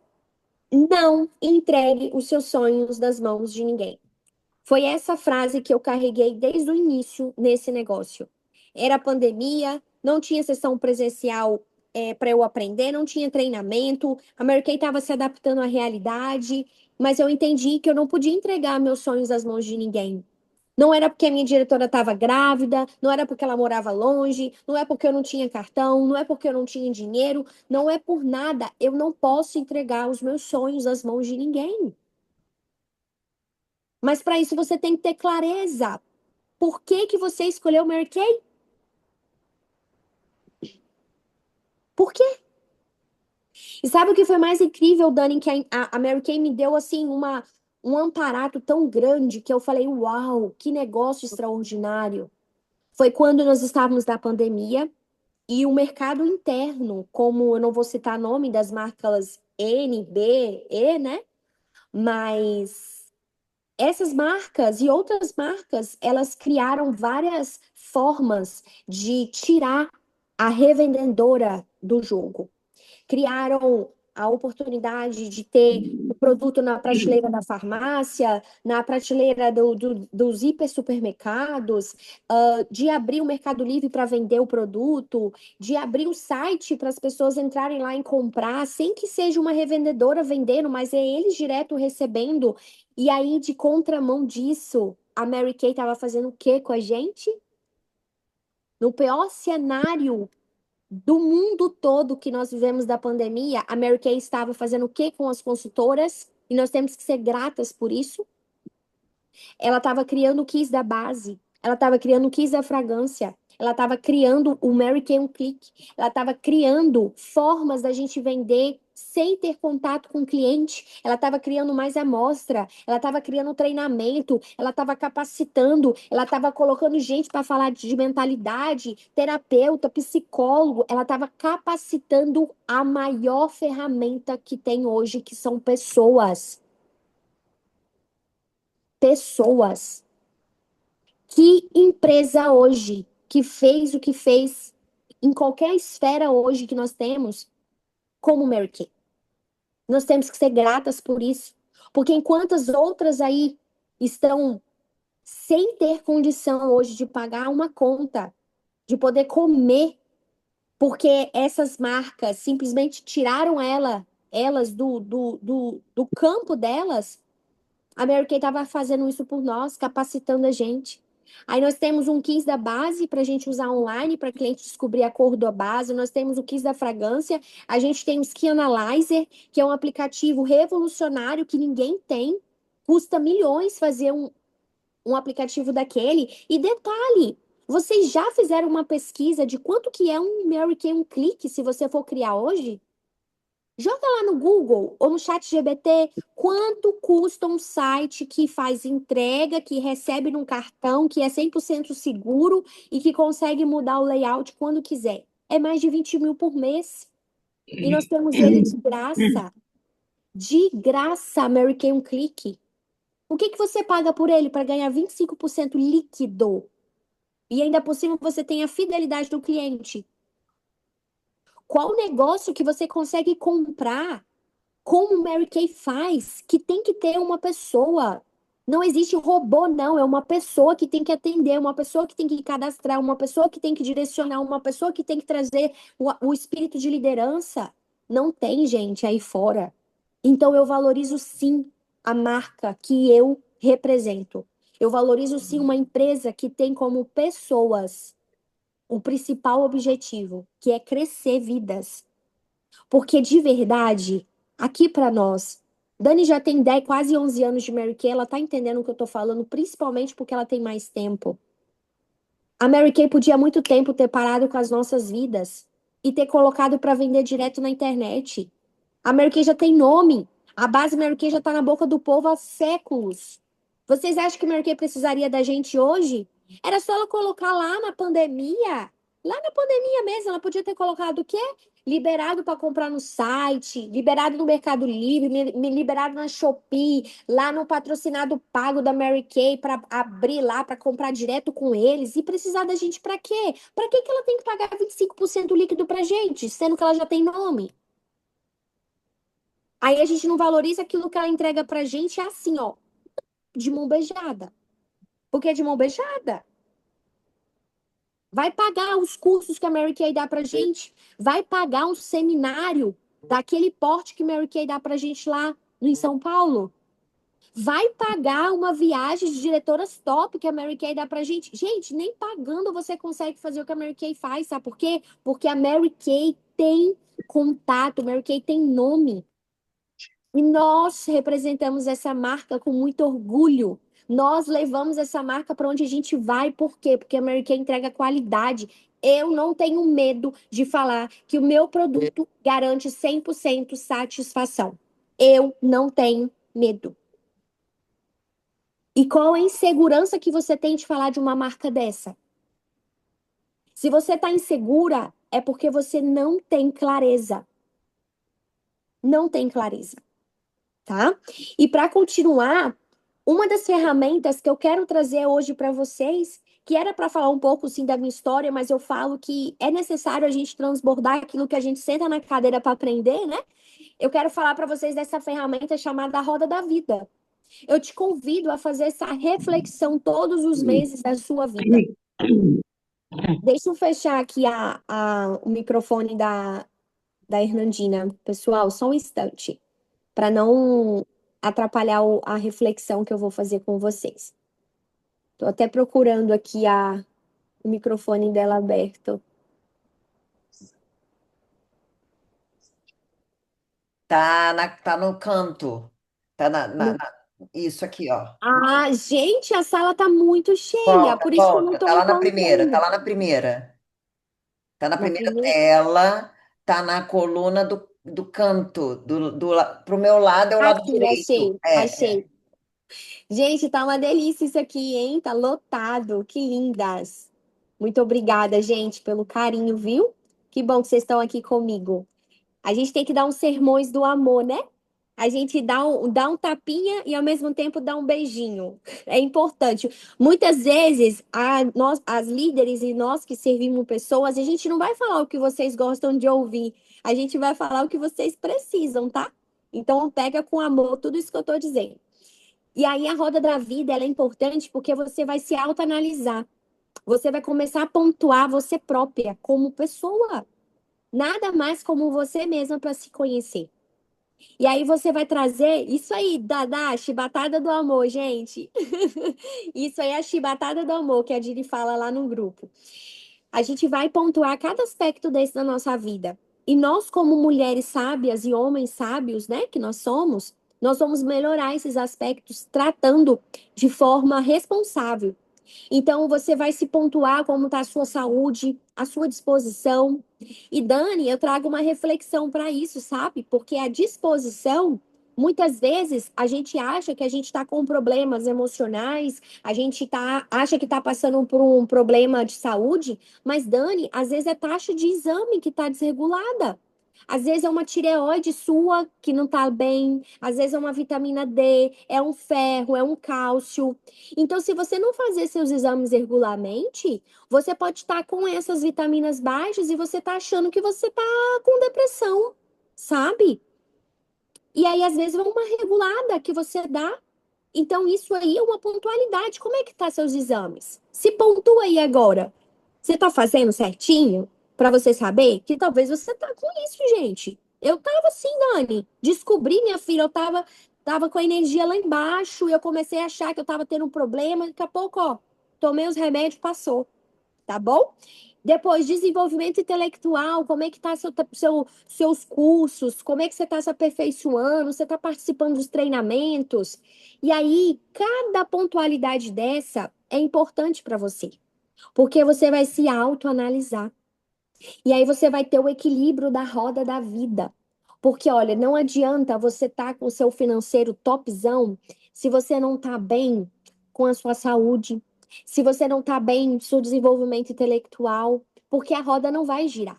não entregue os seus sonhos nas mãos de ninguém. Foi essa frase que eu carreguei desde o início nesse negócio. Era pandemia, não tinha sessão presencial para eu aprender, não tinha treinamento, a Mary Kay estava se adaptando à realidade, mas eu entendi que eu não podia entregar meus sonhos nas mãos de ninguém. Não era porque a minha diretora estava grávida, não era porque ela morava longe, não é porque eu não tinha cartão, não é porque eu não tinha dinheiro, não é por nada. Eu não posso entregar os meus sonhos nas mãos de ninguém. Mas para isso você tem que ter clareza. Por que que você escolheu Mary Kay? Por quê? E sabe o que foi mais incrível, Dani, que a Mary Kay me deu assim um amparato tão grande que eu falei, uau, que negócio extraordinário. Foi quando nós estávamos na pandemia. E o mercado interno, como eu não vou citar nome das marcas N, B, E, né? Mas essas marcas e outras marcas, elas criaram várias formas de tirar a revendedora do jogo, criaram a oportunidade de ter o produto na prateleira da farmácia, na prateleira dos hipersupermercados, de abrir o Mercado Livre para vender o produto, de abrir o site para as pessoas entrarem lá e comprar, sem que seja uma revendedora vendendo, mas é eles direto recebendo. E aí, de contramão disso, a Mary Kay estava fazendo o quê com a gente? No pior cenário do mundo todo que nós vivemos da pandemia, a Mary Kay estava fazendo o quê com as consultoras? E nós temos que ser gratas por isso. Ela estava criando o Kiss da base, ela estava criando o Kiss da fragrância, ela estava criando o Mary Kay um clique, ela estava criando formas da gente vender sem ter contato com o cliente, ela estava criando mais amostra, ela estava criando treinamento, ela estava capacitando, ela estava colocando gente para falar de mentalidade, terapeuta, psicólogo, ela estava capacitando a maior ferramenta que tem hoje, que são pessoas. Pessoas. Que empresa hoje que fez o que fez em qualquer esfera hoje que nós temos, como Mary Kay? Nós temos que ser gratas por isso. Porque enquanto as outras aí estão sem ter condição hoje de pagar uma conta, de poder comer, porque essas marcas simplesmente tiraram elas do campo delas, a Mary Kay estava fazendo isso por nós, capacitando a gente. Aí nós temos um quiz da base para a gente usar online para cliente descobrir a cor da base. Nós temos o quiz da fragrância. A gente tem o Skin Analyzer, que é um aplicativo revolucionário que ninguém tem. Custa milhões fazer um aplicativo daquele. E detalhe, vocês já fizeram uma pesquisa de quanto que é um Mary Kay, um clique, se você for criar hoje? Joga lá no Google ou no chat GBT quanto custa um site que faz entrega, que recebe num cartão, que é 100% seguro e que consegue mudar o layout quando quiser. É mais de 20 mil por mês. E nós temos ele de graça. De graça, Mary Kay um clique. O que que você paga por ele para ganhar 25% líquido? E ainda por cima você tem a fidelidade do cliente. Qual negócio que você consegue comprar como o Mary Kay faz, que tem que ter uma pessoa. Não existe robô, não. É uma pessoa que tem que atender, uma pessoa que tem que cadastrar, uma pessoa que tem que direcionar, uma pessoa que tem que trazer o espírito de liderança. Não tem gente aí fora. Então eu valorizo sim a marca que eu represento. Eu valorizo sim uma empresa que tem como pessoas o principal objetivo, que é crescer vidas. Porque de verdade, aqui para nós, Dani já tem 10, quase 11 anos de Mary Kay, ela tá entendendo o que eu tô falando, principalmente porque ela tem mais tempo. A Mary Kay podia há muito tempo ter parado com as nossas vidas e ter colocado para vender direto na internet. A Mary Kay já tem nome. A base Mary Kay já tá na boca do povo há séculos. Vocês acham que a Mary Kay precisaria da gente hoje? Era só ela colocar lá na pandemia. Lá na pandemia mesmo, ela podia ter colocado o quê? Liberado para comprar no site, liberado no Mercado Livre, liberado na Shopee, lá no patrocinado pago da Mary Kay para abrir lá para comprar direto com eles e precisar da gente para quê? Para que que ela tem que pagar 25% líquido pra gente, sendo que ela já tem nome? Aí a gente não valoriza aquilo que ela entrega pra gente, é assim, ó, de mão beijada. Porque é de mão beijada. Vai pagar os cursos que a Mary Kay dá pra gente, vai pagar um seminário daquele porte que a Mary Kay dá pra gente lá em São Paulo. Vai pagar uma viagem de diretoras top que a Mary Kay dá pra gente. Gente, nem pagando você consegue fazer o que a Mary Kay faz, sabe por quê? Porque a Mary Kay tem contato, a Mary Kay tem nome. E nós representamos essa marca com muito orgulho. Nós levamos essa marca para onde a gente vai. Por quê? Porque a Mary Kay entrega qualidade. Eu não tenho medo de falar que o meu produto garante 100% satisfação. Eu não tenho medo. E qual a insegurança que você tem de falar de uma marca dessa? Se você está insegura, é porque você não tem clareza. Não tem clareza, tá? E para continuar, uma das ferramentas que eu quero trazer hoje para vocês, que era para falar um pouco sim da minha história, mas eu falo que é necessário a gente transbordar aquilo que a gente senta na cadeira para aprender, né? Eu quero falar para vocês dessa ferramenta chamada Roda da Vida. Eu te convido a fazer essa reflexão todos os meses da sua vida. Deixa eu fechar aqui o microfone da Hernandina, pessoal, só um instante, para não atrapalhar a reflexão que eu vou fazer com vocês. Tô até procurando aqui o microfone dela aberto. Tá no canto. Tá No- isso aqui, ó. Ah, gente, a sala tá muito cheia, Volta, por isso que eu não volta. tô Tá lá na primeira, tá encontrando. lá na primeira. Tá na Na primeira primeira. tela, tá na coluna do canto, pro meu lado é o lado Aqui, direito. achei, achei. Gente, tá uma delícia isso aqui, hein? Tá lotado. Que lindas. Muito obrigada, gente, pelo carinho, viu? Que bom que vocês estão aqui comigo. A gente tem que dar uns sermões do amor, né? A gente dá um tapinha e ao mesmo tempo dá um beijinho. É importante. Muitas vezes, nós, as líderes e nós que servimos pessoas, a gente não vai falar o que vocês gostam de ouvir. A gente vai falar o que vocês precisam, tá? Então, pega com amor tudo isso que eu tô dizendo. E aí, a roda da vida, ela é importante porque você vai se autoanalisar. Você vai começar a pontuar você própria como pessoa. Nada mais como você mesma para se conhecer. E aí você vai trazer isso aí, da chibatada do amor, gente. Isso aí é a chibatada do amor que a Diri fala lá no grupo. A gente vai pontuar cada aspecto desse da nossa vida. E nós, como mulheres sábias e homens sábios, né, que nós vamos melhorar esses aspectos tratando de forma responsável. Então, você vai se pontuar como está a sua saúde, a sua disposição. E, Dani, eu trago uma reflexão para isso, sabe? Porque a disposição, muitas vezes, a gente acha que a gente está com problemas emocionais, acha que está passando por um problema de saúde, mas, Dani, às vezes é taxa de exame que está desregulada. Às vezes é uma tireoide sua que não tá bem, às vezes é uma vitamina D, é um ferro, é um cálcio. Então, se você não fazer seus exames regularmente, você pode estar com essas vitaminas baixas e você tá achando que você tá com depressão, sabe? E aí, às vezes, é uma regulada que você dá. Então, isso aí é uma pontualidade. Como é que tá seus exames? Se pontua aí agora. Você tá fazendo certinho? Pra você saber que talvez você tá com isso, gente. Eu tava assim, Dani. Descobri, minha filha, tava com a energia lá embaixo. E eu comecei a achar que eu tava tendo um problema. Daqui a pouco, ó, tomei os remédios, passou. Tá bom? Depois, desenvolvimento intelectual, como é que tá seus cursos, como é que você está se aperfeiçoando, você está participando dos treinamentos. E aí, cada pontualidade dessa é importante para você, porque você vai se autoanalisar. E aí você vai ter o equilíbrio da roda da vida. Porque, olha, não adianta você estar com o seu financeiro topzão se você não está bem com a sua saúde, se você não está bem no seu desenvolvimento intelectual, porque a roda não vai girar.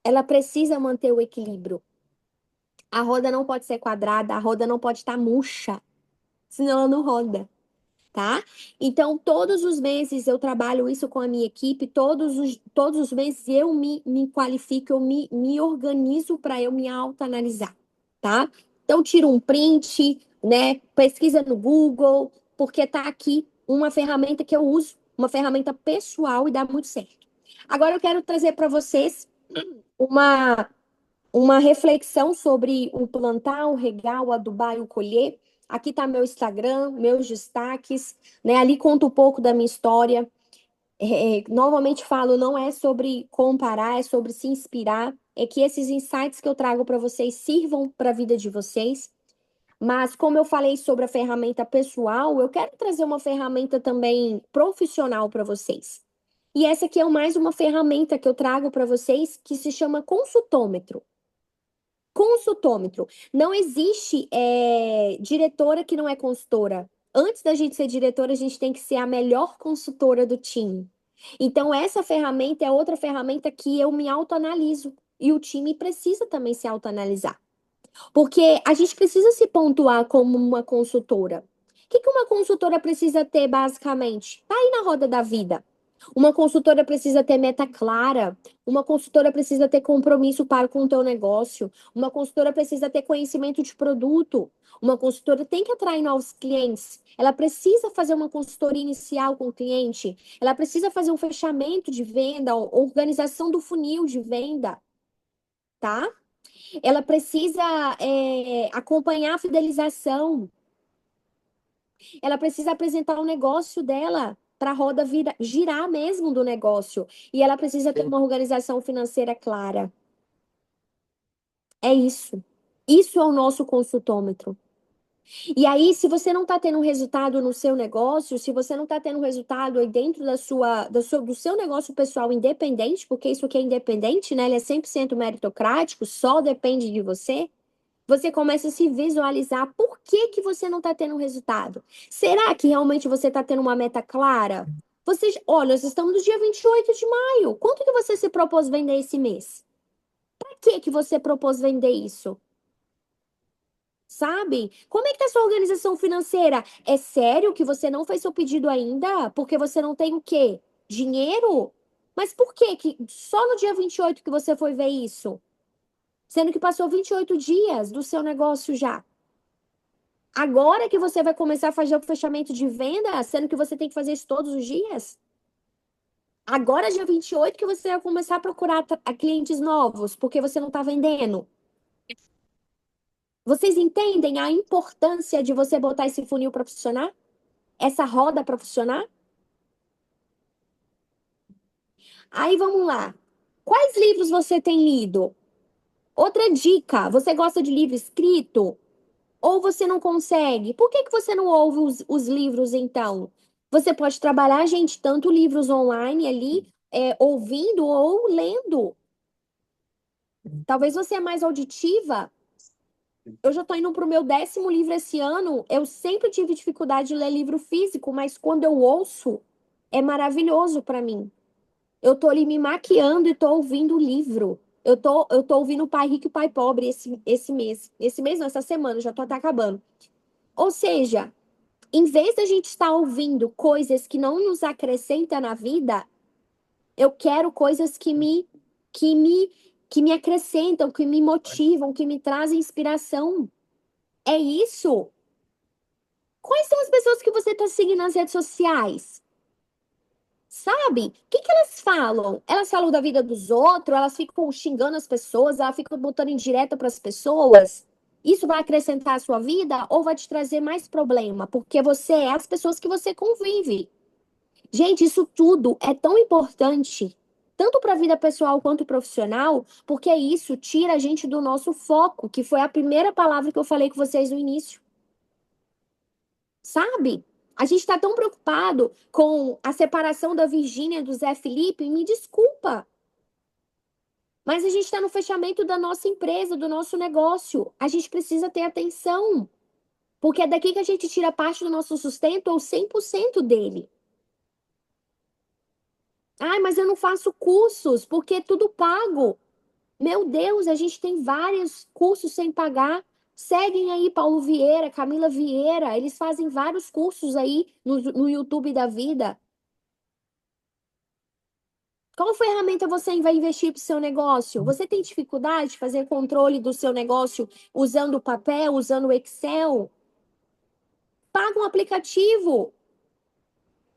Ela precisa manter o equilíbrio. A roda não pode ser quadrada, a roda não pode estar murcha, senão ela não roda. Tá? Então, todos os meses eu trabalho isso com a minha equipe, todos os meses eu me qualifico, me organizo para eu me autoanalisar, tá? Então, tiro um print, né? Pesquisa no Google, porque tá aqui uma ferramenta que eu uso, uma ferramenta pessoal e dá muito certo. Agora eu quero trazer para vocês uma uma reflexão sobre o plantar, o regar, o adubar e o colher. Aqui está meu Instagram, meus destaques, né? Ali conto um pouco da minha história. Novamente falo, não é sobre comparar, é sobre se inspirar. É que esses insights que eu trago para vocês sirvam para a vida de vocês. Mas como eu falei sobre a ferramenta pessoal, eu quero trazer uma ferramenta também profissional para vocês. E essa aqui é mais uma ferramenta que eu trago para vocês que se chama consultômetro. Consultômetro. Não existe diretora que não é consultora. Antes da gente ser diretora, a gente tem que ser a melhor consultora do time. Então, essa ferramenta é outra ferramenta que eu me autoanaliso. E o time precisa também se autoanalisar. Porque a gente precisa se pontuar como uma consultora. O que uma consultora precisa ter, basicamente? Tá aí na roda da vida. Uma consultora precisa ter meta clara, uma consultora precisa ter compromisso para com o teu negócio, uma consultora precisa ter conhecimento de produto, uma consultora tem que atrair novos clientes, ela precisa fazer uma consultoria inicial com o cliente, ela precisa fazer um fechamento de venda, organização do funil de venda, tá? Ela precisa acompanhar a fidelização, ela precisa apresentar o negócio dela para a roda girar mesmo do negócio. E ela precisa ter uma organização financeira clara. É isso. Isso é o nosso consultômetro. E aí, se você não está tendo resultado no seu negócio, se você não está tendo resultado aí dentro do seu negócio pessoal independente, porque isso aqui é independente, né? Ele é 100% meritocrático, só depende de você. Você começa a se visualizar por que que você não está tendo resultado. Será que realmente você está tendo uma meta clara? Olha, nós estamos no dia 28 de maio. Quanto que você se propôs vender esse mês? Para que que você propôs vender isso? Sabe? Como é que tá a sua organização financeira? É sério que você não fez seu pedido ainda? Porque você não tem o quê? Dinheiro? Mas por que só no dia 28 que você foi ver isso? Sendo que passou 28 dias do seu negócio já. Agora que você vai começar a fazer o fechamento de venda, sendo que você tem que fazer isso todos os dias? Agora, dia 28 que você vai começar a procurar clientes novos, porque você não está vendendo. Vocês entendem a importância de você botar esse funil para funcionar? Essa roda para funcionar? Aí vamos lá. Quais livros você tem lido? Outra dica: você gosta de livro escrito? Ou você não consegue? Por que que você não ouve os livros, então? Você pode trabalhar, gente, tanto livros online ali, ouvindo ou lendo. Talvez você é mais auditiva. Eu já estou indo para o meu 10º livro esse ano. Eu sempre tive dificuldade de ler livro físico, mas quando eu ouço, é maravilhoso para mim. Eu estou ali me maquiando e estou ouvindo o livro. Eu tô ouvindo o Pai Rico e o Pai Pobre esse mês. Esse mês não, essa semana, já tô até acabando. Ou seja, em vez da gente estar ouvindo coisas que não nos acrescentam na vida, eu quero coisas que me, que me acrescentam, que me motivam, que me trazem inspiração. É isso. Quais são as pessoas que você está seguindo nas redes sociais? Sabe? O que que elas falam? Elas falam da vida dos outros, elas ficam xingando as pessoas, elas ficam botando indireta para as pessoas. Isso vai acrescentar a sua vida ou vai te trazer mais problema? Porque você é as pessoas que você convive. Gente, isso tudo é tão importante, tanto para a vida pessoal quanto profissional, porque isso tira a gente do nosso foco, que foi a primeira palavra que eu falei com vocês no início. Sabe? A gente está tão preocupado com a separação da Virgínia e do Zé Felipe, me desculpa. Mas a gente está no fechamento da nossa empresa, do nosso negócio. A gente precisa ter atenção. Porque é daqui que a gente tira parte do nosso sustento ou 100% dele. Ai, mas eu não faço cursos, porque é tudo pago. Meu Deus, a gente tem vários cursos sem pagar. Seguem aí Paulo Vieira, Camila Vieira, eles fazem vários cursos aí no YouTube da vida. Qual ferramenta você vai investir para o seu negócio? Você tem dificuldade de fazer controle do seu negócio usando papel, usando Excel? Paga um aplicativo,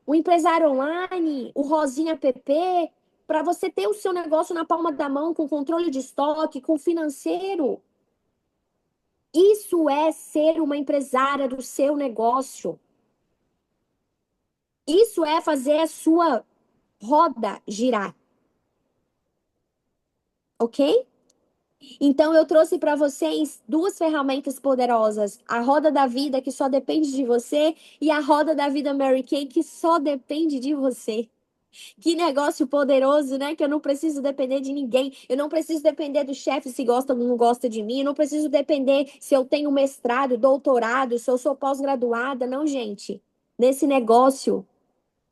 o Empresário Online, o Rosinha app, para você ter o seu negócio na palma da mão, com controle de estoque, com financeiro. Isso é ser uma empresária do seu negócio. Isso é fazer a sua roda girar. Ok? Então, eu trouxe para vocês duas ferramentas poderosas: a roda da vida, que só depende de você, e a roda da vida Mary Kay, que só depende de você. Que negócio poderoso, né? Que eu não preciso depender de ninguém. Eu não preciso depender do chefe se gosta ou não gosta de mim. Eu não preciso depender se eu tenho mestrado, doutorado, se eu sou pós-graduada. Não, gente. Nesse negócio,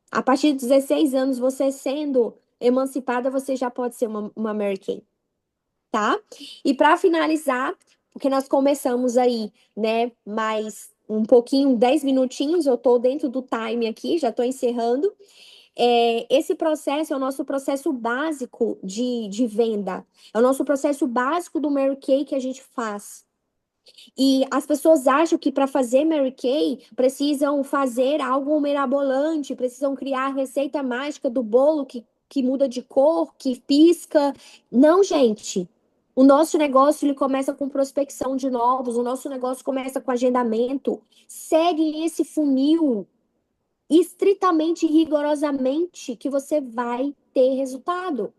a partir de 16 anos, você sendo emancipada, você já pode ser uma Mary Kay, tá? E para finalizar, porque nós começamos aí, né, mais um pouquinho, 10 minutinhos, eu tô dentro do time aqui, já tô encerrando. Esse processo é o nosso processo básico de venda. É o nosso processo básico do Mary Kay que a gente faz. E as pessoas acham que para fazer Mary Kay precisam fazer algo mirabolante, precisam criar a receita mágica do bolo que muda de cor, que pisca. Não, gente. O nosso negócio ele começa com prospecção de novos, o nosso negócio começa com agendamento. Segue esse funil estritamente, rigorosamente, que você vai ter resultado.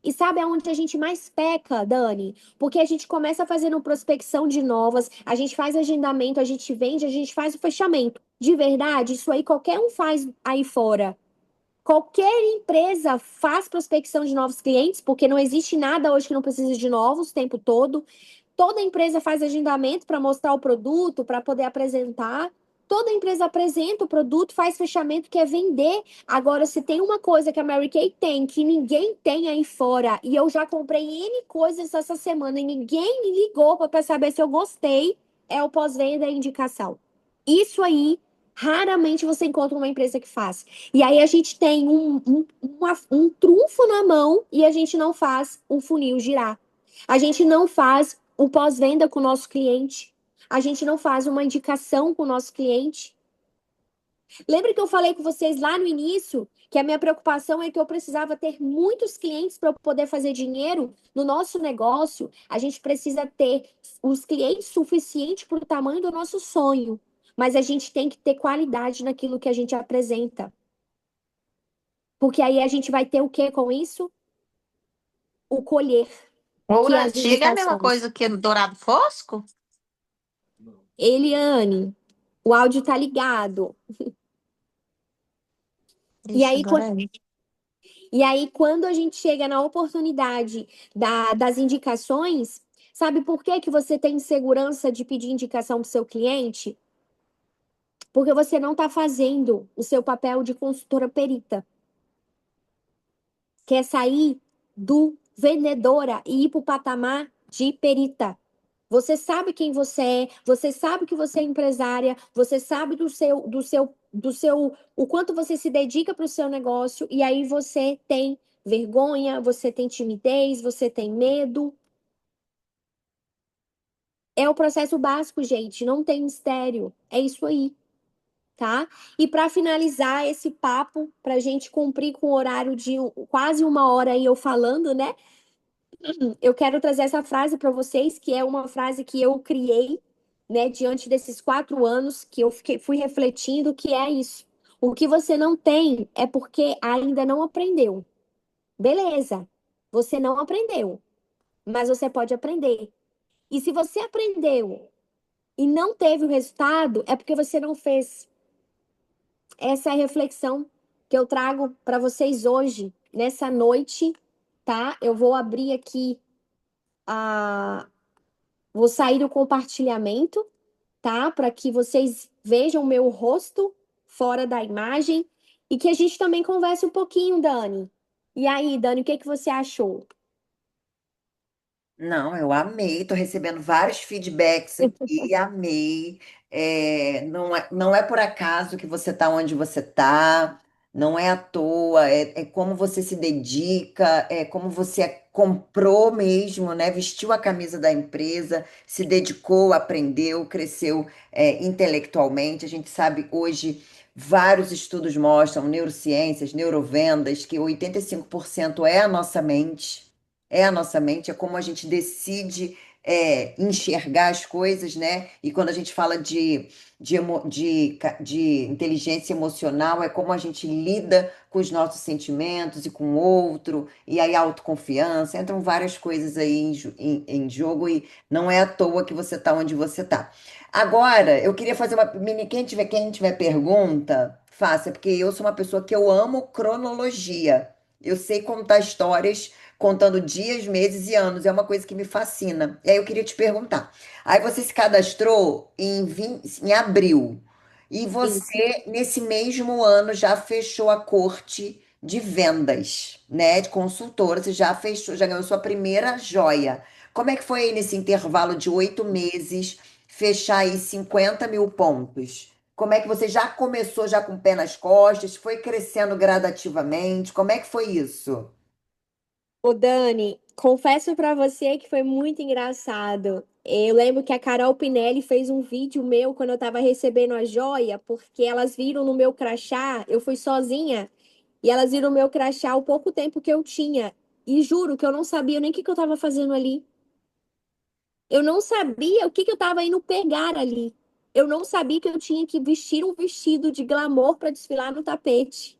E sabe aonde a gente mais peca, Dani? Porque a gente começa fazendo prospecção de novas, a gente faz agendamento, a gente vende, a gente faz o fechamento. De verdade, isso aí qualquer um faz aí fora. Qualquer empresa faz prospecção de novos clientes, porque não existe nada hoje que não precise de novos o tempo todo. Toda empresa faz agendamento para mostrar o produto, para poder apresentar. Toda empresa apresenta o produto, faz fechamento, quer vender. Agora, se tem uma coisa que a Mary Kay tem, que ninguém tem aí fora, e eu já comprei N coisas essa semana e ninguém me ligou para saber se eu gostei, é o pós-venda e indicação. Isso aí, raramente você encontra uma empresa que faz. E aí a gente tem um trunfo na mão e a gente não faz o funil girar. A gente não faz o pós-venda com o nosso cliente. A gente não faz uma indicação com o nosso cliente. Lembra que eu falei com vocês lá no início que a minha preocupação é que eu precisava ter muitos clientes para eu poder fazer dinheiro no nosso negócio? A gente precisa ter os clientes suficientes para o tamanho do nosso sonho. Mas a gente tem que ter qualidade naquilo que a gente apresenta. Porque aí a gente vai ter o que com isso? O colher, que Ouro é as antigo é a mesma indicações. coisa que dourado fosco? Eliane, o áudio tá ligado. E Ixi, aí, agora é. quando a gente chega na oportunidade das indicações, sabe por que que você tem segurança de pedir indicação para o seu cliente? Porque você não está fazendo o seu papel de consultora perita. Quer sair do vendedora e ir para o patamar de perita. Você sabe quem você é, você sabe que você é empresária, você sabe o quanto você se dedica para o seu negócio, e aí você tem vergonha, você tem timidez, você tem medo. É o processo básico, gente, não tem mistério. É isso aí, tá? E para finalizar esse papo, para a gente cumprir com o horário de quase uma hora aí eu falando, né? Eu quero trazer essa frase para vocês, que é uma frase que eu criei, né, diante desses 4 anos que fui refletindo, que é isso. O que você não tem é porque ainda não aprendeu. Beleza, você não aprendeu, mas você pode aprender. E se você aprendeu e não teve o resultado, é porque você não fez. Essa é a reflexão que eu trago para vocês hoje, nessa noite, tá? Eu vou abrir aqui a. Vou sair do compartilhamento, tá? Para que vocês vejam o meu rosto fora da imagem e que a gente também converse um pouquinho, Dani. E aí, Dani, o que que você achou? Não, eu amei, estou recebendo vários feedbacks aqui, amei. Não é por acaso que você está onde você está, não é à toa, é como você se dedica, é como você comprou mesmo, né? Vestiu a camisa da empresa, se dedicou, aprendeu, cresceu, intelectualmente. A gente sabe hoje, vários estudos mostram, neurociências, neurovendas, que 85% é a nossa mente. É a nossa mente, é como a gente decide enxergar as coisas, né? E quando a gente fala de inteligência emocional, é como a gente lida com os nossos sentimentos e com o outro, e aí a autoconfiança, entram várias coisas aí em jogo, e não é à toa que você está onde você está. Agora, eu queria fazer uma mini. Quem tiver pergunta, faça, porque eu sou uma pessoa que eu amo cronologia. Eu sei contar histórias contando dias, meses e anos. É uma coisa que me fascina. E aí eu queria te perguntar. Aí você se cadastrou em abril. E Isso. você, nesse mesmo ano, já fechou a corte de vendas, né? De consultora. Você já fechou, já ganhou sua primeira joia. Como é que foi aí nesse intervalo de 8 meses, fechar aí 50 mil pontos? Como é que você já começou já com o pé nas costas? Foi crescendo gradativamente? Como é que foi isso? Ô, Dani, confesso pra você que foi muito engraçado. Eu lembro que a Carol Pinelli fez um vídeo meu quando eu tava recebendo a joia, porque elas viram no meu crachá, eu fui sozinha, e elas viram no meu crachá o pouco tempo que eu tinha. E juro que eu não sabia nem o que que eu tava fazendo ali. Eu não sabia o que que eu tava indo pegar ali. Eu não sabia que eu tinha que vestir um vestido de glamour para desfilar no tapete.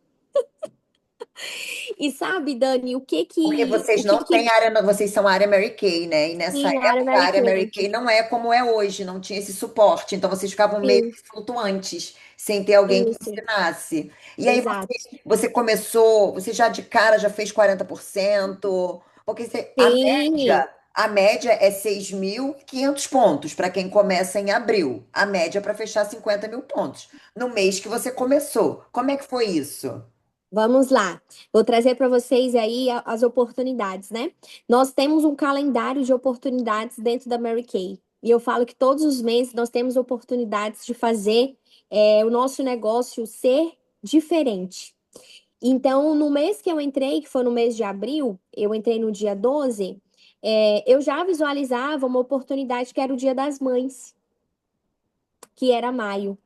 E sabe, Dani, Porque vocês o que não têm que área, vocês são área Mary Kay, né? E nessa tinha a área época a Mary área Mary Kay? Kay não é como é hoje, não tinha esse suporte. Então vocês ficavam meio que Sim, flutuantes, sem ter alguém que isso. ensinasse. E aí Exato. você começou, você já de cara já fez 40%, porque Sim, a média é 6.500 pontos para quem começa em abril. A média é para fechar 50 mil pontos. No mês que você começou. Como é que foi isso? vamos lá. Vou trazer para vocês aí as oportunidades, né? Nós temos um calendário de oportunidades dentro da Mary Kay. E eu falo que todos os meses nós temos oportunidades de fazer o nosso negócio ser diferente. Então, no mês que eu entrei, que foi no mês de abril, eu entrei no dia 12, eu já visualizava uma oportunidade que era o Dia das Mães, que era maio.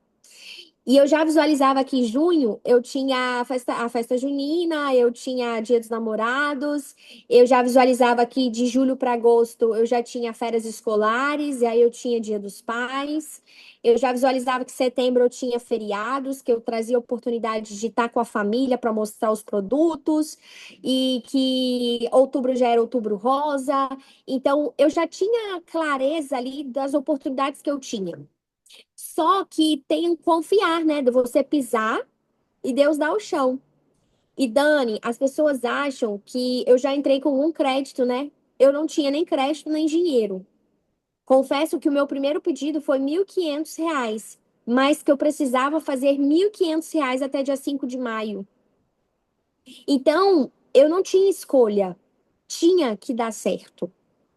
E eu já visualizava que em junho eu tinha a festa junina, eu tinha Dia dos Namorados, eu já visualizava que de julho para agosto eu já tinha férias escolares, e aí eu tinha Dia dos Pais. Eu já visualizava que setembro eu tinha feriados, que eu trazia oportunidade de estar com a família para mostrar os produtos, e que outubro já era outubro rosa. Então eu já tinha clareza ali das oportunidades que eu tinha. Só que tem que confiar, né? De você pisar e Deus dá o chão. E Dani, as pessoas acham que eu já entrei com um crédito, né? Eu não tinha nem crédito nem dinheiro. Confesso que o meu primeiro pedido foi R$ 1.500, mas que eu precisava fazer R$ 1.500 até dia 5 de maio. Então, eu não tinha escolha. tinha que dar certo.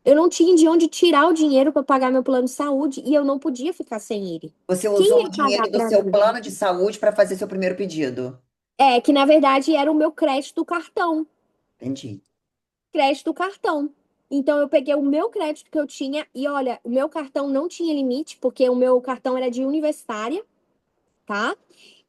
Eu não tinha de onde tirar o dinheiro para pagar meu plano de saúde e eu não podia ficar sem ele. Você Quem usou o ia pagar dinheiro do para seu mim? plano de saúde para fazer seu primeiro pedido. É, que na verdade era o meu crédito do cartão. Entendi. Crédito do cartão. Então eu peguei o meu crédito que eu tinha e olha, o meu cartão não tinha limite, porque o meu cartão era de universitária, tá?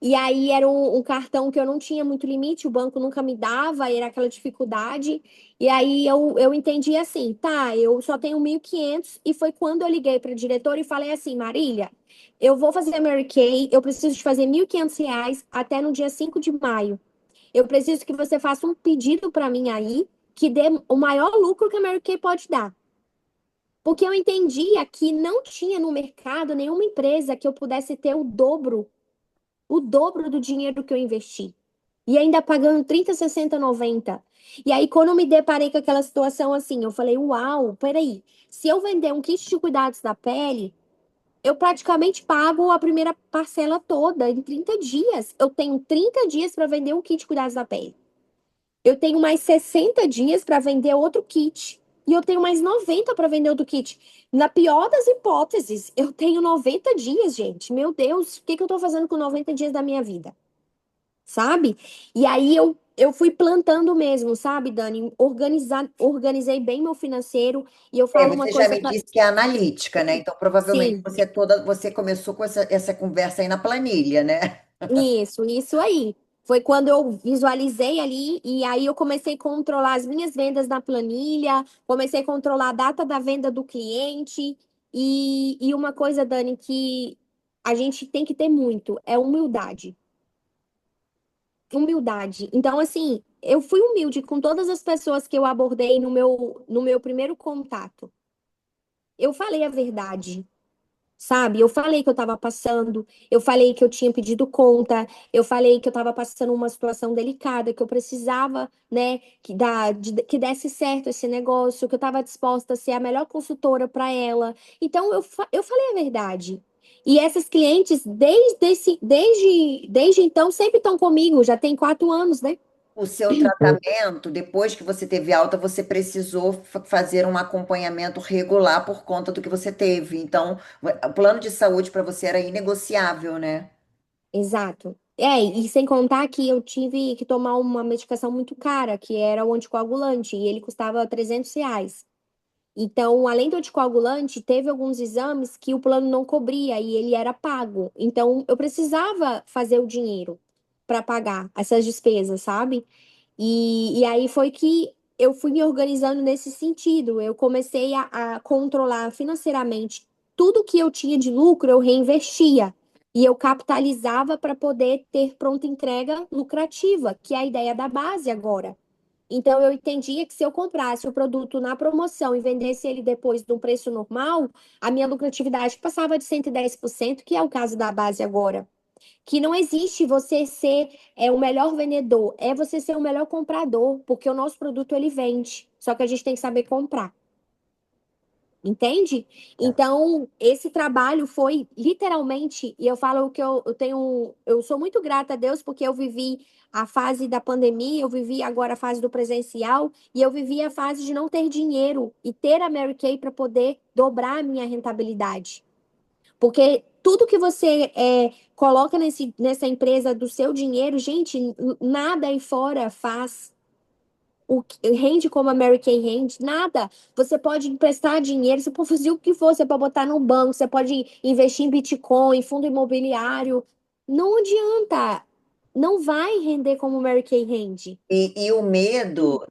E aí era um cartão que eu não tinha muito limite, o banco nunca me dava, era aquela dificuldade. E aí eu entendi assim, tá, eu só tenho 1.500 e foi quando eu liguei para a diretora e falei assim, Marília, eu vou fazer a Mary Kay, eu preciso de fazer R$ 1.500 até no dia 5 de maio. Eu preciso que você faça um pedido para mim aí que dê o maior lucro que a Mary Kay pode dar. Porque eu entendia que não tinha no mercado nenhuma empresa que eu pudesse ter o dobro do dinheiro que eu investi. E ainda pagando 30, 60, 90. E aí, quando eu me deparei com aquela situação assim, eu falei: Uau, peraí, se eu vender um kit de cuidados da pele, eu praticamente pago a primeira parcela toda em 30 dias. Eu tenho 30 dias para vender um kit de cuidados da pele. Eu tenho mais 60 dias para vender outro kit. E eu tenho mais 90 para vender outro kit. Na pior das hipóteses, eu tenho 90 dias, gente. Meu Deus, o que que eu tô fazendo com 90 dias da minha vida? Sabe? E aí eu fui plantando mesmo, sabe, Dani? Organizei bem meu financeiro. E eu É, falo uma você já coisa me pra... disse que é analítica, né? Então, provavelmente Sim, você começou com essa conversa aí na planilha, né? isso aí. Foi quando eu visualizei ali e aí eu comecei a controlar as minhas vendas na planilha, comecei a controlar a data da venda do cliente e uma coisa, Dani, que a gente tem que ter muito é humildade. Humildade. Então, assim, eu fui humilde com todas as pessoas que eu abordei no meu primeiro contato. Eu falei a verdade. Sabe? Eu falei que eu estava passando, eu falei que eu tinha pedido conta, eu falei que eu estava passando uma situação delicada, que eu precisava, né, que desse certo esse negócio, que eu estava disposta a ser a melhor consultora para ela. Então, eu falei a verdade. E essas clientes, desde então, sempre estão comigo, já tem 4 anos, né? O seu tratamento, depois que você teve alta, você precisou fazer um acompanhamento regular por conta do que você teve. Então, o plano de saúde para você era inegociável, né? Exato. É, e sem contar que eu tive que tomar uma medicação muito cara, que era o anticoagulante, e ele custava R$ 300. Então, além do anticoagulante, teve alguns exames que o plano não cobria e ele era pago. Então, eu precisava fazer o dinheiro para pagar essas despesas, sabe? E aí foi que eu fui me organizando nesse sentido. Eu comecei a controlar financeiramente tudo que eu tinha de lucro, eu reinvestia. E eu capitalizava para poder ter pronta entrega lucrativa, que é a ideia da base agora. Então, eu entendia que se eu comprasse o produto na promoção e vendesse ele depois de um preço normal, a minha lucratividade passava de 110%, que é o caso da base agora. Que não existe você ser o melhor vendedor, é você ser o melhor comprador, porque o nosso produto ele vende, só que a gente tem que saber comprar. Entende? Então, esse trabalho foi literalmente, e eu falo que eu sou muito grata a Deus porque eu vivi a fase da pandemia, eu vivi agora a fase do presencial e eu vivi a fase de não ter dinheiro e ter a Mary Kay para poder dobrar a minha rentabilidade. Porque tudo que você coloca nessa empresa do seu dinheiro, gente, nada aí fora faz o que rende como a Mary Kay rende, nada. Você pode emprestar dinheiro, você pode fazer o que for, você pode botar no banco, você pode investir em Bitcoin, fundo imobiliário. Não adianta. Não vai render como a Mary Kay rende. E o medo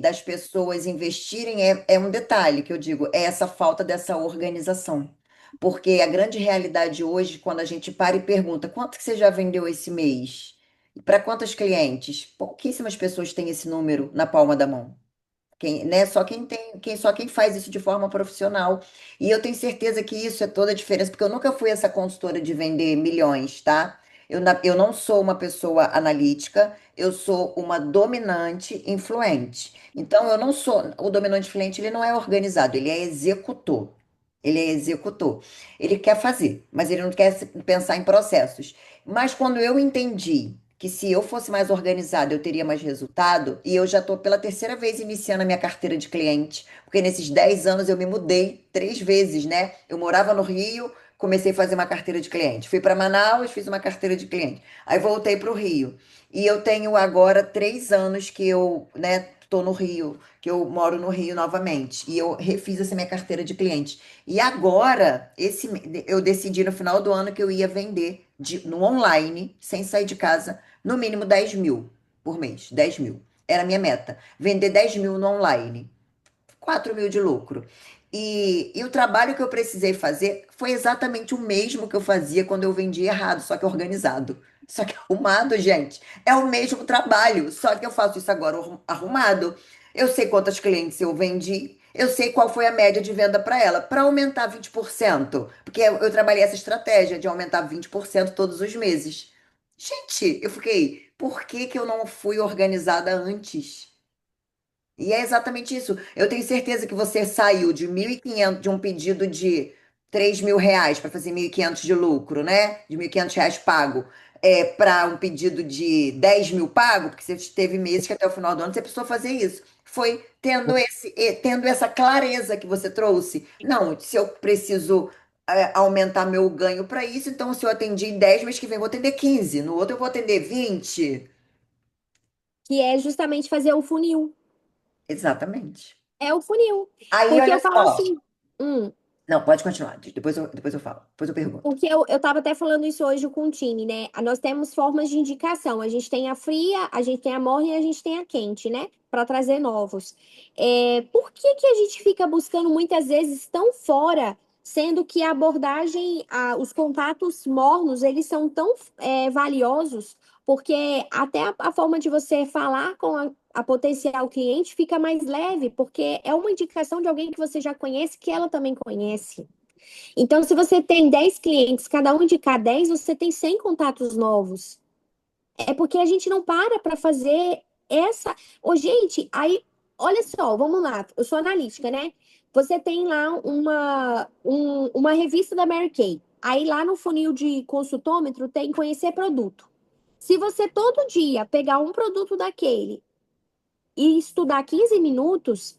das pessoas investirem é um detalhe que eu digo, é essa falta dessa organização. Porque a grande realidade hoje, quando a gente para e pergunta quanto que você já vendeu esse mês? Para quantos clientes? Pouquíssimas pessoas têm esse número na palma da mão. Né? Só quem tem, só quem faz isso de forma profissional. E eu tenho certeza que isso é toda a diferença, porque eu nunca fui essa consultora de vender milhões, tá? Eu não sou uma pessoa analítica, eu sou uma dominante influente. Então, eu não sou. O dominante influente, ele não é organizado, ele é executor. Ele é executor. Ele quer fazer, mas ele não quer pensar em processos. Mas quando eu entendi que se eu fosse mais organizada, eu teria mais resultado, e eu já estou pela terceira vez iniciando a minha carteira de cliente, porque nesses 10 anos eu me mudei 3 vezes, né? Eu morava no Rio, comecei a fazer uma carteira de cliente. Fui para Manaus, fiz uma carteira de cliente. Aí voltei para o Rio. E eu tenho agora 3 anos que eu, né, tô no Rio, que eu moro no Rio novamente. E eu refiz essa minha carteira de cliente. E agora, eu decidi no final do ano que eu ia vender no online, sem sair de casa, no mínimo 10 mil por mês. 10 mil. Era a minha meta. Vender 10 mil no online. 4 mil de lucro. E o trabalho que eu precisei fazer foi exatamente o mesmo que eu fazia quando eu vendia errado, só que organizado. Só que arrumado, gente. É o mesmo trabalho, só que eu faço isso agora arrumado. Eu sei quantas clientes eu vendi, eu sei qual foi a média de venda para ela, para aumentar 20%. Porque eu trabalhei essa estratégia de aumentar 20% todos os meses. Gente, eu fiquei, por que que eu não fui organizada antes? E é exatamente isso. Eu tenho certeza que você saiu de 1.500 de um pedido de 3 mil reais para fazer 1.500 de lucro, né? De 1.500 reais pago, para um pedido de 10 mil pago, porque você teve meses que até o final do ano você precisou fazer isso. Foi tendo essa clareza que você trouxe. Não, se eu preciso aumentar meu ganho para isso, então se eu atendi 10, mês que vem eu vou atender 15, no outro eu vou atender 20. Que é justamente fazer o funil. Exatamente. É o funil. Aí, Porque olha eu falo só. assim, hum, Não, pode continuar. Depois eu falo. Depois eu pergunto. porque eu tava até falando isso hoje com o time, né? Nós temos formas de indicação. A gente tem a fria, a gente tem a morna e a gente tem a quente, né? Para trazer novos. Por que que a gente fica buscando muitas vezes tão fora, sendo que a abordagem, os contatos mornos, eles são tão valiosos, porque até a forma de você falar com a potencial cliente fica mais leve, porque é uma indicação de alguém que você já conhece, que ela também conhece. Então, se você tem 10 clientes, cada um indicar 10, você tem 100 contatos novos. É porque a gente não para fazer essa. Ô, gente, aí, olha só, vamos lá. Eu sou analítica, né? Você tem lá uma revista da Mary Kay. Aí lá no funil de consultômetro tem conhecer produto. Se você todo dia pegar um produto daquele e estudar 15 minutos,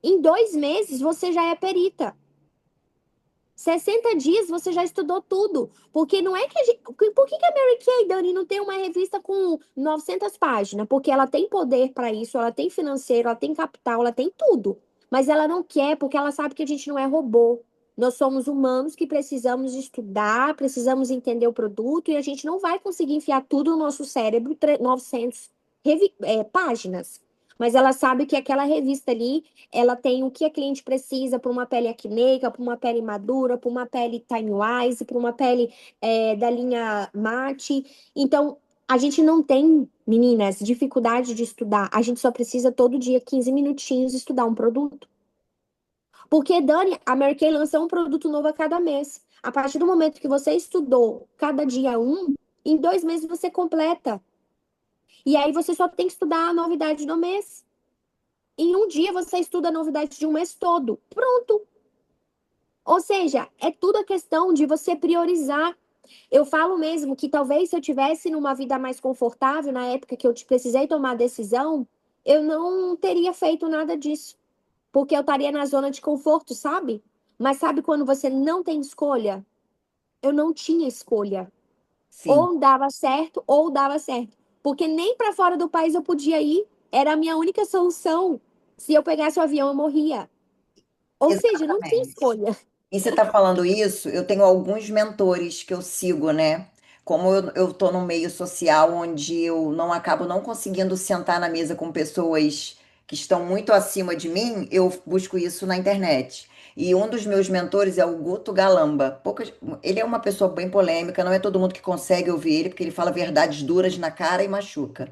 em 2 meses você já é perita. 60 dias você já estudou tudo. Porque não é que a gente. Por que a Mary Kay, Dani, não tem uma revista com 900 páginas? Porque ela tem poder para isso, ela tem financeiro, ela tem capital, ela tem tudo. Mas ela não quer porque ela sabe que a gente não é robô. Nós somos humanos que precisamos estudar, precisamos entender o produto e a gente não vai conseguir enfiar tudo no nosso cérebro, 900 páginas. Mas ela sabe que aquela revista ali ela tem o que a cliente precisa para uma pele acneica, para uma pele madura, para uma pele time wise, para uma pele da linha mate. Então, a gente não tem, meninas, dificuldade de estudar. A gente só precisa todo dia 15 minutinhos estudar um produto. Porque, Dani, a Mary Kay lança um produto novo a cada mês. A partir do momento que você estudou cada dia um, em 2 meses você completa. E aí você só tem que estudar a novidade do mês. Em um dia você estuda a novidade de um mês todo. Pronto. Ou seja, é tudo a questão de você priorizar. Eu falo mesmo que talvez se eu tivesse numa vida mais confortável, na época que eu precisei tomar a decisão, eu não teria feito nada disso. Porque eu estaria na zona de conforto, sabe? Mas sabe quando você não tem escolha? Eu não tinha escolha. Sim, Ou dava certo, ou dava certo. Porque nem para fora do país eu podia ir. Era a minha única solução. Se eu pegasse o avião, eu morria. Ou seja, não tinha exatamente. escolha. E você está falando isso, eu tenho alguns mentores que eu sigo, né? Como eu tô num meio social onde eu não acabo não conseguindo sentar na mesa com pessoas que estão muito acima de mim, eu busco isso na internet. E um dos meus mentores é o Guto Galamba. Ele é uma pessoa bem polêmica, não é todo mundo que consegue ouvir ele, porque ele fala verdades duras na cara e machuca.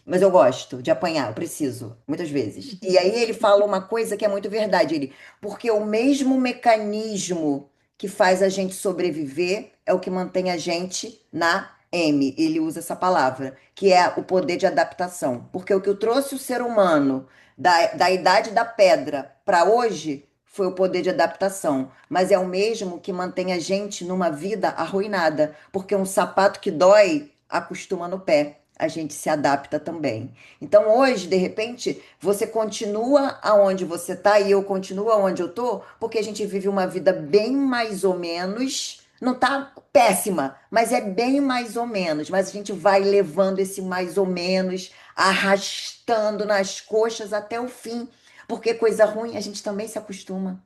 Mas eu gosto de apanhar, eu preciso, muitas vezes. E aí ele fala uma coisa que é muito verdade, porque o mesmo mecanismo que faz a gente sobreviver é o que mantém a gente na M. Ele usa essa palavra, que é o poder de adaptação. Porque o que trouxe o ser humano da idade da pedra para hoje foi o poder de adaptação. Mas é o mesmo que mantém a gente numa vida arruinada. Porque um sapato que dói acostuma no pé, a gente se adapta também. Então hoje, de repente, você continua aonde você está e eu continuo aonde eu estou, porque a gente vive uma vida bem mais ou menos, não tá péssima, mas é bem mais ou menos, mas a gente vai levando esse mais ou menos, arrastando nas coxas até o fim, porque coisa ruim a gente também se acostuma.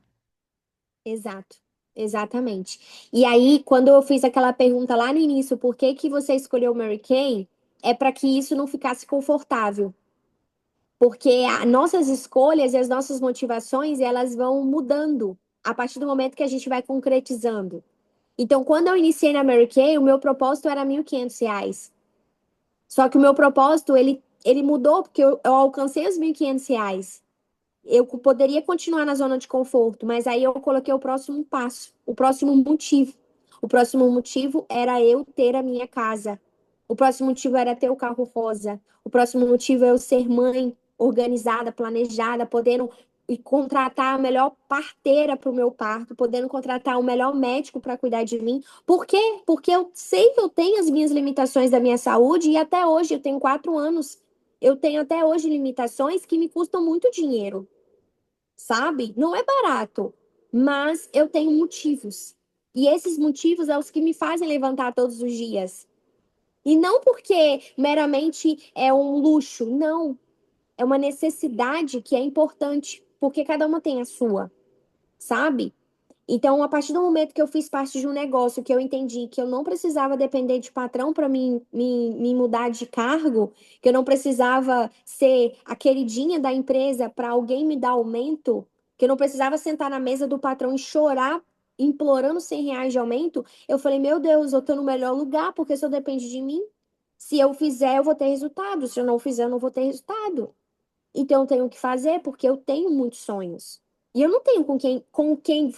Exato, exatamente. E aí, quando eu fiz aquela pergunta lá no início, por que que você escolheu Mary Kay? É para que isso não ficasse confortável. Porque as nossas escolhas e as nossas motivações, elas vão mudando a partir do momento que a gente vai concretizando. Então, quando eu iniciei na Mary Kay, o meu propósito era R$ 1.500. Só que o meu propósito, ele mudou porque eu alcancei os R$ 1.500. Eu poderia continuar na zona de conforto, mas aí eu coloquei o próximo passo, o próximo motivo. O próximo motivo era eu ter a minha casa. O próximo motivo era ter o carro rosa. O próximo motivo é eu ser mãe, organizada, planejada, podendo e contratar a melhor parteira para o meu parto, podendo contratar o melhor médico para cuidar de mim. Por quê? Porque eu sei que eu tenho as minhas limitações da minha saúde e até hoje, eu tenho 4 anos, eu tenho até hoje limitações que me custam muito dinheiro, sabe? Não é barato, mas eu tenho motivos. E esses motivos são os que me fazem levantar todos os dias. E não porque meramente é um luxo, não. É uma necessidade que é importante, porque cada uma tem a sua, sabe? Então, a partir do momento que eu fiz parte de um negócio, que eu entendi que eu não precisava depender de patrão para me mudar de cargo, que eu não precisava ser a queridinha da empresa para alguém me dar aumento, que eu não precisava sentar na mesa do patrão e chorar implorando R$ 100 de aumento, eu falei, meu Deus, eu tô no melhor lugar, porque só depende de mim. Se eu fizer, eu vou ter resultado. Se eu não fizer, eu não vou ter resultado. Então eu tenho que fazer porque eu tenho muitos sonhos. E eu não tenho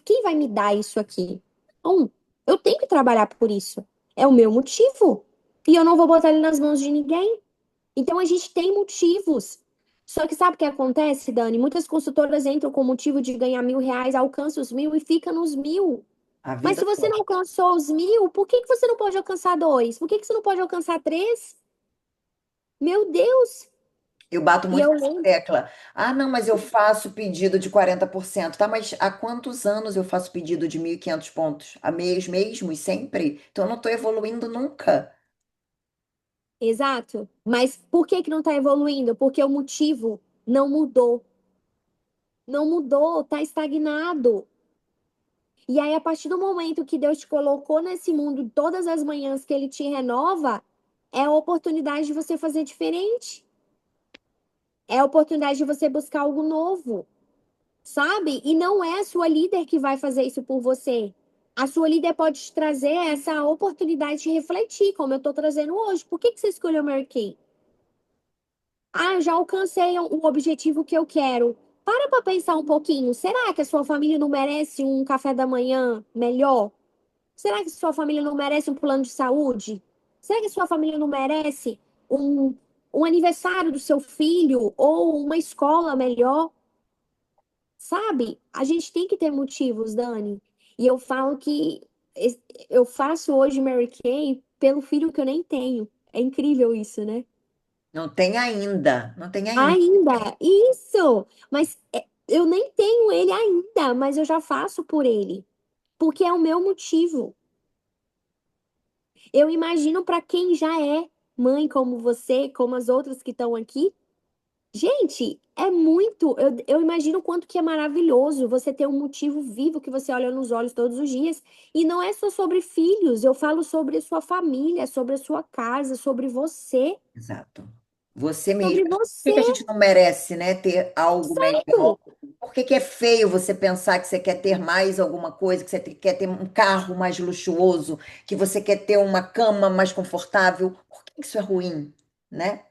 quem vai me dar isso aqui? Não, eu tenho que trabalhar por isso. É o meu motivo. E eu não vou botar ele nas mãos de ninguém. Então a gente tem motivos. Só que sabe o que acontece, Dani? Muitas consultoras entram com o motivo de ganhar R$ 1.000, alcançam os 1.000 e fica nos 1.000. A Mas vida se você toda. não alcançou os 1.000, por que que você não pode alcançar dois? Por que que você não pode alcançar três? Meu Deus! Eu bato E muito eu nessa lembro. tecla. Ah, não, mas eu faço pedido de 40%. Tá, mas há quantos anos eu faço pedido de 1.500 pontos? Há mês mesmo e sempre? Então eu não estou evoluindo nunca. Exato. Mas por que que não está evoluindo? Porque o motivo não mudou. Não mudou, está estagnado. E aí, a partir do momento que Deus te colocou nesse mundo, todas as manhãs que Ele te renova, é a oportunidade de você fazer diferente. É a oportunidade de você buscar algo novo, sabe? E não é a sua líder que vai fazer isso por você. A sua líder pode te trazer essa oportunidade de refletir, como eu estou trazendo hoje. Por que que você escolheu Mary Kay? Ah, já alcancei o objetivo que eu quero. Para pensar um pouquinho. Será que a sua família não merece um café da manhã melhor? Será que a sua família não merece um plano de saúde? Será que a sua família não merece um, um aniversário do seu filho ou uma escola melhor? Sabe? A gente tem que ter motivos, Dani. E eu falo que eu faço hoje Mary Kay pelo filho que eu nem tenho. É incrível isso, né? Não tem ainda. Não tem ainda. Ainda, isso! Mas eu nem tenho ele ainda, mas eu já faço por ele, porque é o meu motivo. Eu imagino para quem já é mãe como você, como as outras que estão aqui. Gente, é muito. Eu imagino o quanto que é maravilhoso você ter um motivo vivo que você olha nos olhos todos os dias. E não é só sobre filhos, eu falo sobre a sua família, sobre a sua casa, Exato. Você mesmo. sobre Por que que a você. gente não merece, né, ter algo melhor? Exato. Por que que é feio você pensar que você quer ter mais alguma coisa, que você quer ter um carro mais luxuoso, que você quer ter uma cama mais confortável? Por que que isso é ruim, né?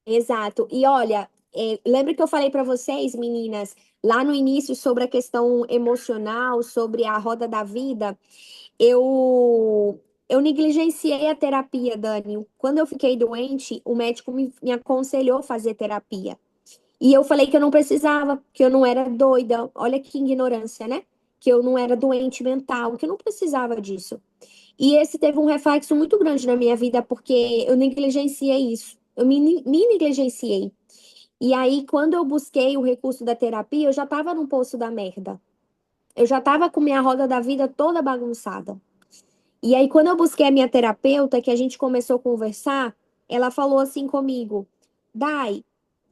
Exato. E olha, lembra que eu falei para vocês, meninas, lá no início sobre a questão emocional, sobre a roda da vida? Eu negligenciei a terapia, Dani. Quando eu fiquei doente, o médico me aconselhou fazer terapia. E eu falei que eu não precisava, que eu não era doida. Olha que ignorância, né? Que eu não era doente mental, que eu não precisava disso. E esse teve um reflexo muito grande na minha vida, porque eu negligenciei isso. Eu me negligenciei. E aí, quando eu busquei o recurso da terapia, eu já estava no poço da merda. Eu já estava com minha roda da vida toda bagunçada. E aí, quando eu busquei a minha terapeuta, que a gente começou a conversar, ela falou assim comigo: Dai,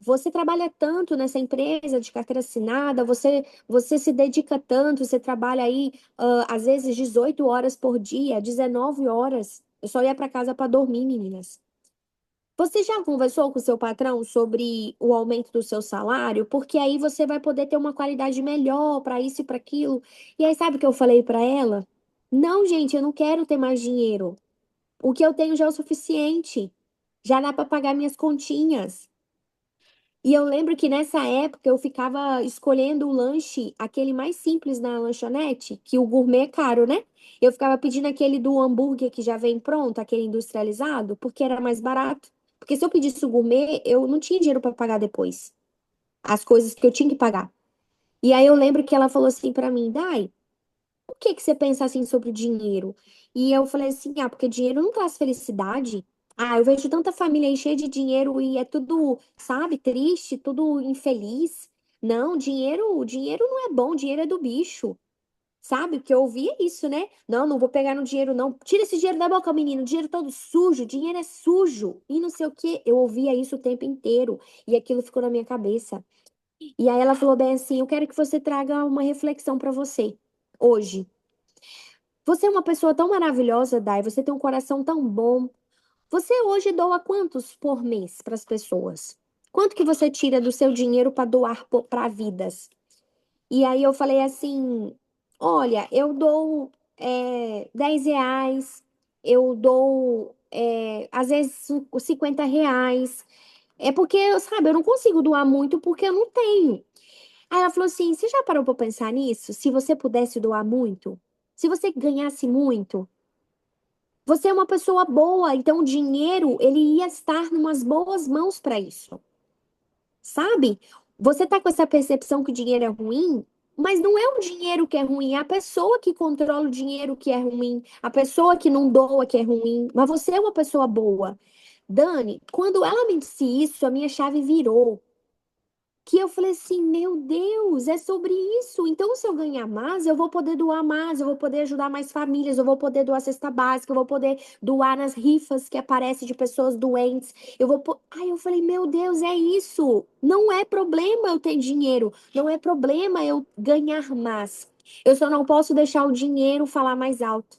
você trabalha tanto nessa empresa de carteira assinada, você se dedica tanto, você trabalha aí, às vezes, 18 horas por dia, 19 horas. Eu só ia para casa para dormir, meninas. Você já conversou com o seu patrão sobre o aumento do seu salário? Porque aí você vai poder ter uma qualidade melhor para isso e para aquilo. E aí, sabe o que eu falei para ela? Não, gente, eu não quero ter mais dinheiro. O que eu tenho já é o suficiente. Já dá para pagar minhas continhas. E eu lembro que nessa época eu ficava escolhendo o lanche, aquele mais simples na lanchonete, que o gourmet é caro, né? Eu ficava pedindo aquele do hambúrguer que já vem pronto, aquele industrializado, porque era mais barato. Porque se eu pedisse o gourmet, eu não tinha dinheiro para pagar depois as coisas que eu tinha que pagar. E aí eu lembro que ela falou assim para mim, Dai, por que que você pensa assim sobre o dinheiro? E eu falei assim, porque dinheiro não traz felicidade. Ah, eu vejo tanta família aí cheia de dinheiro e é tudo, sabe, triste, tudo infeliz. Não, dinheiro não é bom, dinheiro é do bicho. Sabe? Porque eu ouvia isso, né? Não, não vou pegar no dinheiro, não. Tira esse dinheiro da boca, menino. Dinheiro todo sujo, dinheiro é sujo. E não sei o quê. Eu ouvia isso o tempo inteiro. E aquilo ficou na minha cabeça. E aí ela falou bem assim: eu quero que você traga uma reflexão para você hoje. Você é uma pessoa tão maravilhosa, Dai. Você tem um coração tão bom. Você hoje doa quantos por mês para as pessoas? Quanto que você tira do seu dinheiro para doar para vidas? E aí eu falei assim: olha, eu dou R$ 10, eu dou às vezes R$ 50. É porque, sabe, eu não consigo doar muito porque eu não tenho. Aí ela falou assim: você já parou para pensar nisso? Se você pudesse doar muito? Se você ganhasse muito? Você é uma pessoa boa, então o dinheiro, ele ia estar numas boas mãos para isso, sabe? Você tá com essa percepção que o dinheiro é ruim, mas não é o dinheiro que é ruim, é a pessoa que controla o dinheiro que é ruim, a pessoa que não doa que é ruim, mas você é uma pessoa boa. Dani, quando ela me disse isso, a minha chave virou que eu falei assim, meu Deus, é sobre isso. Então, se eu ganhar mais, eu vou poder doar mais, eu vou poder ajudar mais famílias, eu vou poder doar cesta básica, eu vou poder doar nas rifas que aparecem de pessoas doentes. Aí eu falei, meu Deus, é isso. Não é problema eu ter dinheiro, não é problema eu ganhar mais. Eu só não posso deixar o dinheiro falar mais alto,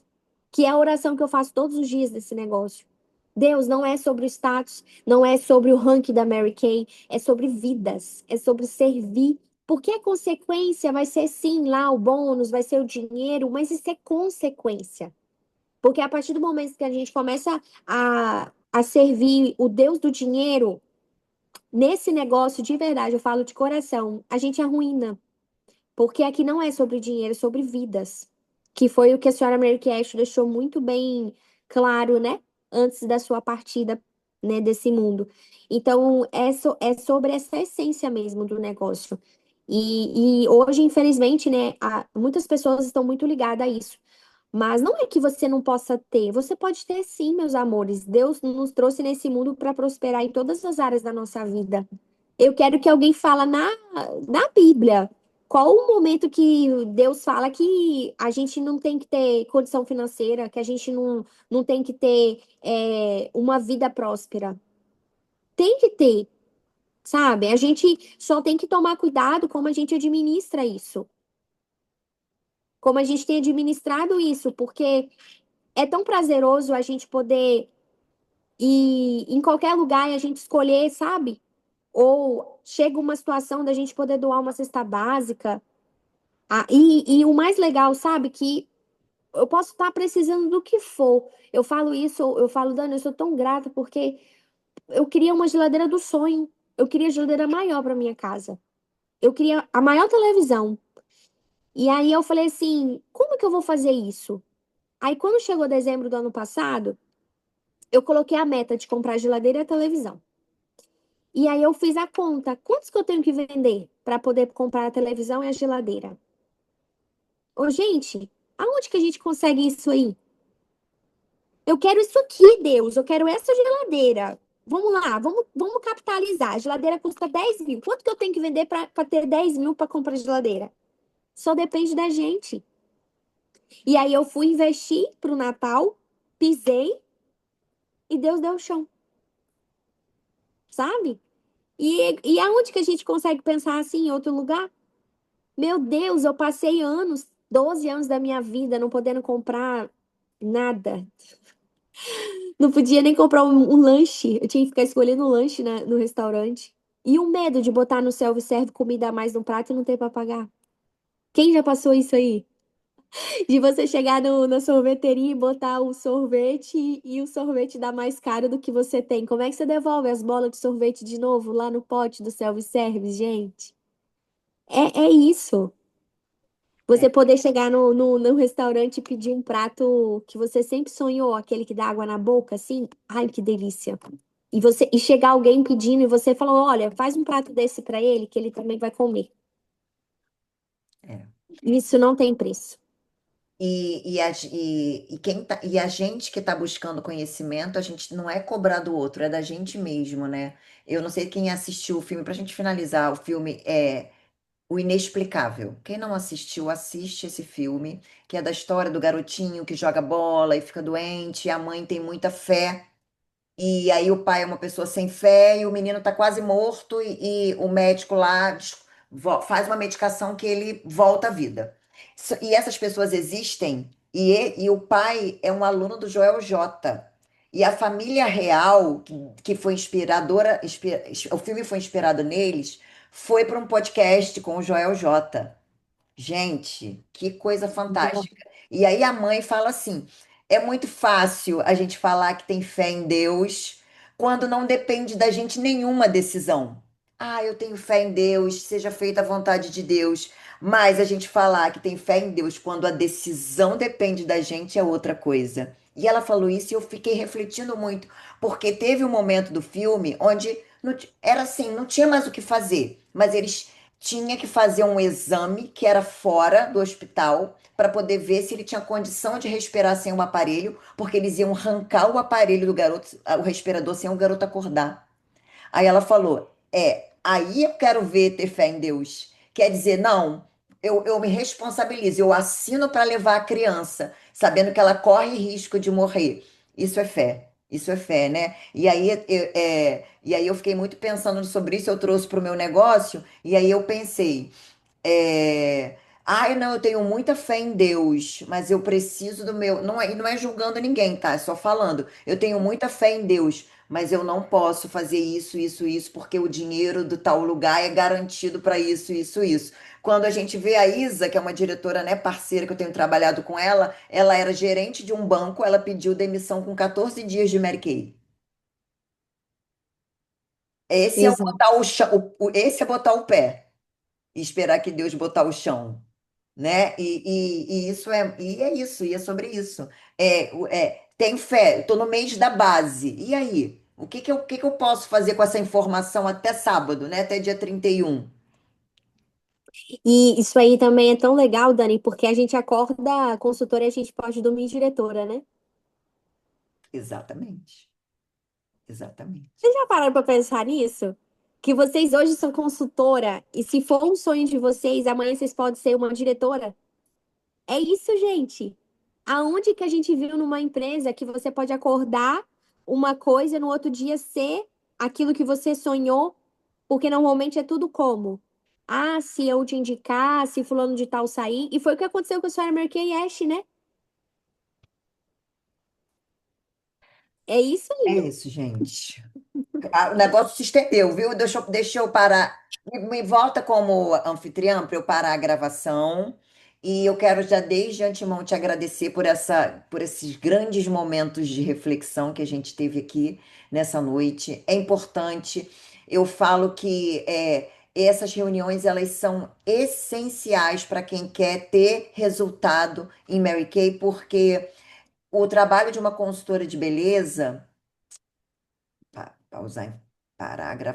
que é a oração que eu faço todos os dias desse negócio. Deus, não é sobre o status, não é sobre o ranking da Mary Kay, é sobre vidas, é sobre servir. Porque a consequência vai ser sim lá o bônus, vai ser o dinheiro, mas isso é consequência. Porque a partir do momento que a gente começa a servir o Deus do dinheiro, nesse negócio de verdade, eu falo de coração, a gente arruína. Porque aqui não é sobre dinheiro, é sobre vidas. Que foi o que a senhora Mary Kay Ash deixou muito bem claro, né? Antes da sua partida, né, desse mundo. Então, é sobre essa essência mesmo do negócio. E hoje, infelizmente, né, muitas pessoas estão muito ligadas a isso. Mas não é que você não possa ter, você pode ter sim, meus amores. Deus nos trouxe nesse mundo para prosperar em todas as áreas da nossa vida. Eu quero que alguém fala na Bíblia. Qual o momento que Deus fala que a gente não tem que ter condição financeira, que a gente não tem que ter uma vida próspera? Tem que ter, sabe? A gente só tem que tomar cuidado como a gente administra isso. Como a gente tem administrado isso, porque é tão prazeroso a gente poder ir em qualquer lugar e a gente escolher, sabe? Ou chega uma situação da gente poder doar uma cesta básica. E o mais legal, sabe, que eu posso estar precisando do que for. Eu falo isso, eu falo, Dani, eu sou tão grata porque eu queria uma geladeira do sonho. Eu queria a geladeira maior para minha casa. Eu queria a maior televisão. E aí eu falei assim, como que eu vou fazer isso? Aí quando chegou dezembro do ano passado, eu coloquei a meta de comprar a geladeira e a televisão. E aí eu fiz a conta, quantos que eu tenho que vender para poder comprar a televisão e a geladeira? Ô, gente, aonde que a gente consegue isso aí? Eu quero isso aqui, Deus. Eu quero essa geladeira. Vamos lá, vamos capitalizar. A geladeira custa 10 mil. Quanto que eu tenho que vender para ter 10 mil para comprar geladeira? Só depende da gente. E aí eu fui investir pro Natal, pisei e Deus deu o chão, sabe? E aonde que a gente consegue pensar assim em outro lugar? Meu Deus, eu passei anos, 12 anos da minha vida não podendo comprar nada. Não podia nem comprar um lanche. Eu tinha que ficar escolhendo um lanche no restaurante. E o medo de botar no self-serve comida a mais no prato e não ter pra pagar. Quem já passou isso aí? De você chegar na sorveteria e botar o sorvete e o sorvete dar mais caro do que você tem. Como é que você devolve as bolas de sorvete de novo lá no pote do self-service, gente? É isso. É, Você poder chegar no restaurante e pedir um prato que você sempre sonhou, aquele que dá água na boca, assim. Ai, que delícia. E chegar alguém pedindo e você falou, olha, faz um prato desse pra ele que ele também vai comer. é. Isso não tem preço. E a gente que está buscando conhecimento, a gente não é cobrar do outro, é da gente mesmo, né? Eu não sei quem assistiu o filme, para a gente finalizar, o filme é O Inexplicável. Quem não assistiu, assiste esse filme, que é da história do garotinho que joga bola e fica doente, e a mãe tem muita fé. E aí o pai é uma pessoa sem fé e o menino está quase morto e o médico lá faz uma medicação que ele volta à vida. E essas pessoas existem e o pai é um aluno do Joel J. E a família real, que foi inspiradora, o filme foi inspirado neles, foi para um podcast com o Joel J. Gente, que coisa fantástica. E aí a mãe fala assim: é muito fácil a gente falar que tem fé em Deus quando não depende da gente nenhuma decisão. Ah, eu tenho fé em Deus, seja feita a vontade de Deus. Mas a gente falar que tem fé em Deus quando a decisão depende da gente é outra coisa. E ela falou isso e eu fiquei refletindo muito, porque teve um momento do filme onde era assim, não tinha mais o que fazer, mas eles tinha que fazer um exame que era fora do hospital para poder ver se ele tinha condição de respirar sem o aparelho, porque eles iam arrancar o aparelho do garoto, o respirador, sem o garoto acordar. Aí ela falou: aí eu quero ver ter fé em Deus. Quer dizer, não, eu me responsabilizo, eu assino para levar a criança, sabendo que ela corre risco de morrer. Isso é fé. Isso é fé, né? E aí eu fiquei muito pensando sobre isso, eu trouxe para o meu negócio, e aí eu pensei. É... Ai, não, eu tenho muita fé em Deus, mas eu preciso do meu. Não é julgando ninguém, tá? É só falando. Eu tenho muita fé em Deus, mas eu não posso fazer isso, isso, isso, porque o dinheiro do tal lugar é garantido para isso, isso, isso. Quando a gente vê a Isa, que é uma diretora, né, parceira que eu tenho trabalhado com ela era gerente de um banco, ela pediu demissão com 14 dias de Mary Kay. Esse é o Exato. botar o chão, esse é botar o pé e esperar que Deus botar o chão, né? E é isso, e é sobre isso. Tenho fé, estou no mês da base. E aí? O que que eu posso fazer com essa informação até sábado, né? Até dia 31? E isso aí também é tão legal, Dani, porque a gente acorda consultora e a gente pode dormir diretora, né? Exatamente, exatamente. Vocês já pararam para pensar nisso? Que vocês hoje são consultora e se for um sonho de vocês, amanhã vocês podem ser uma diretora? É isso, gente. Aonde que a gente viu numa empresa que você pode acordar uma coisa no outro dia ser aquilo que você sonhou? Porque normalmente é tudo como? Ah, se eu te indicar, se fulano de tal sair. E foi o que aconteceu com a senhora Merkel e Ash, né? É isso É aí. isso, gente. O negócio se estendeu, viu? Deixa eu parar. Me volta como anfitriã para eu parar a gravação. E eu quero já desde antemão te agradecer por esses grandes momentos de reflexão que a gente teve aqui nessa noite. É importante. Eu falo que essas reuniões elas são essenciais para quem quer ter resultado em Mary Kay, porque o trabalho de uma consultora de beleza, pausar, parar a gravação.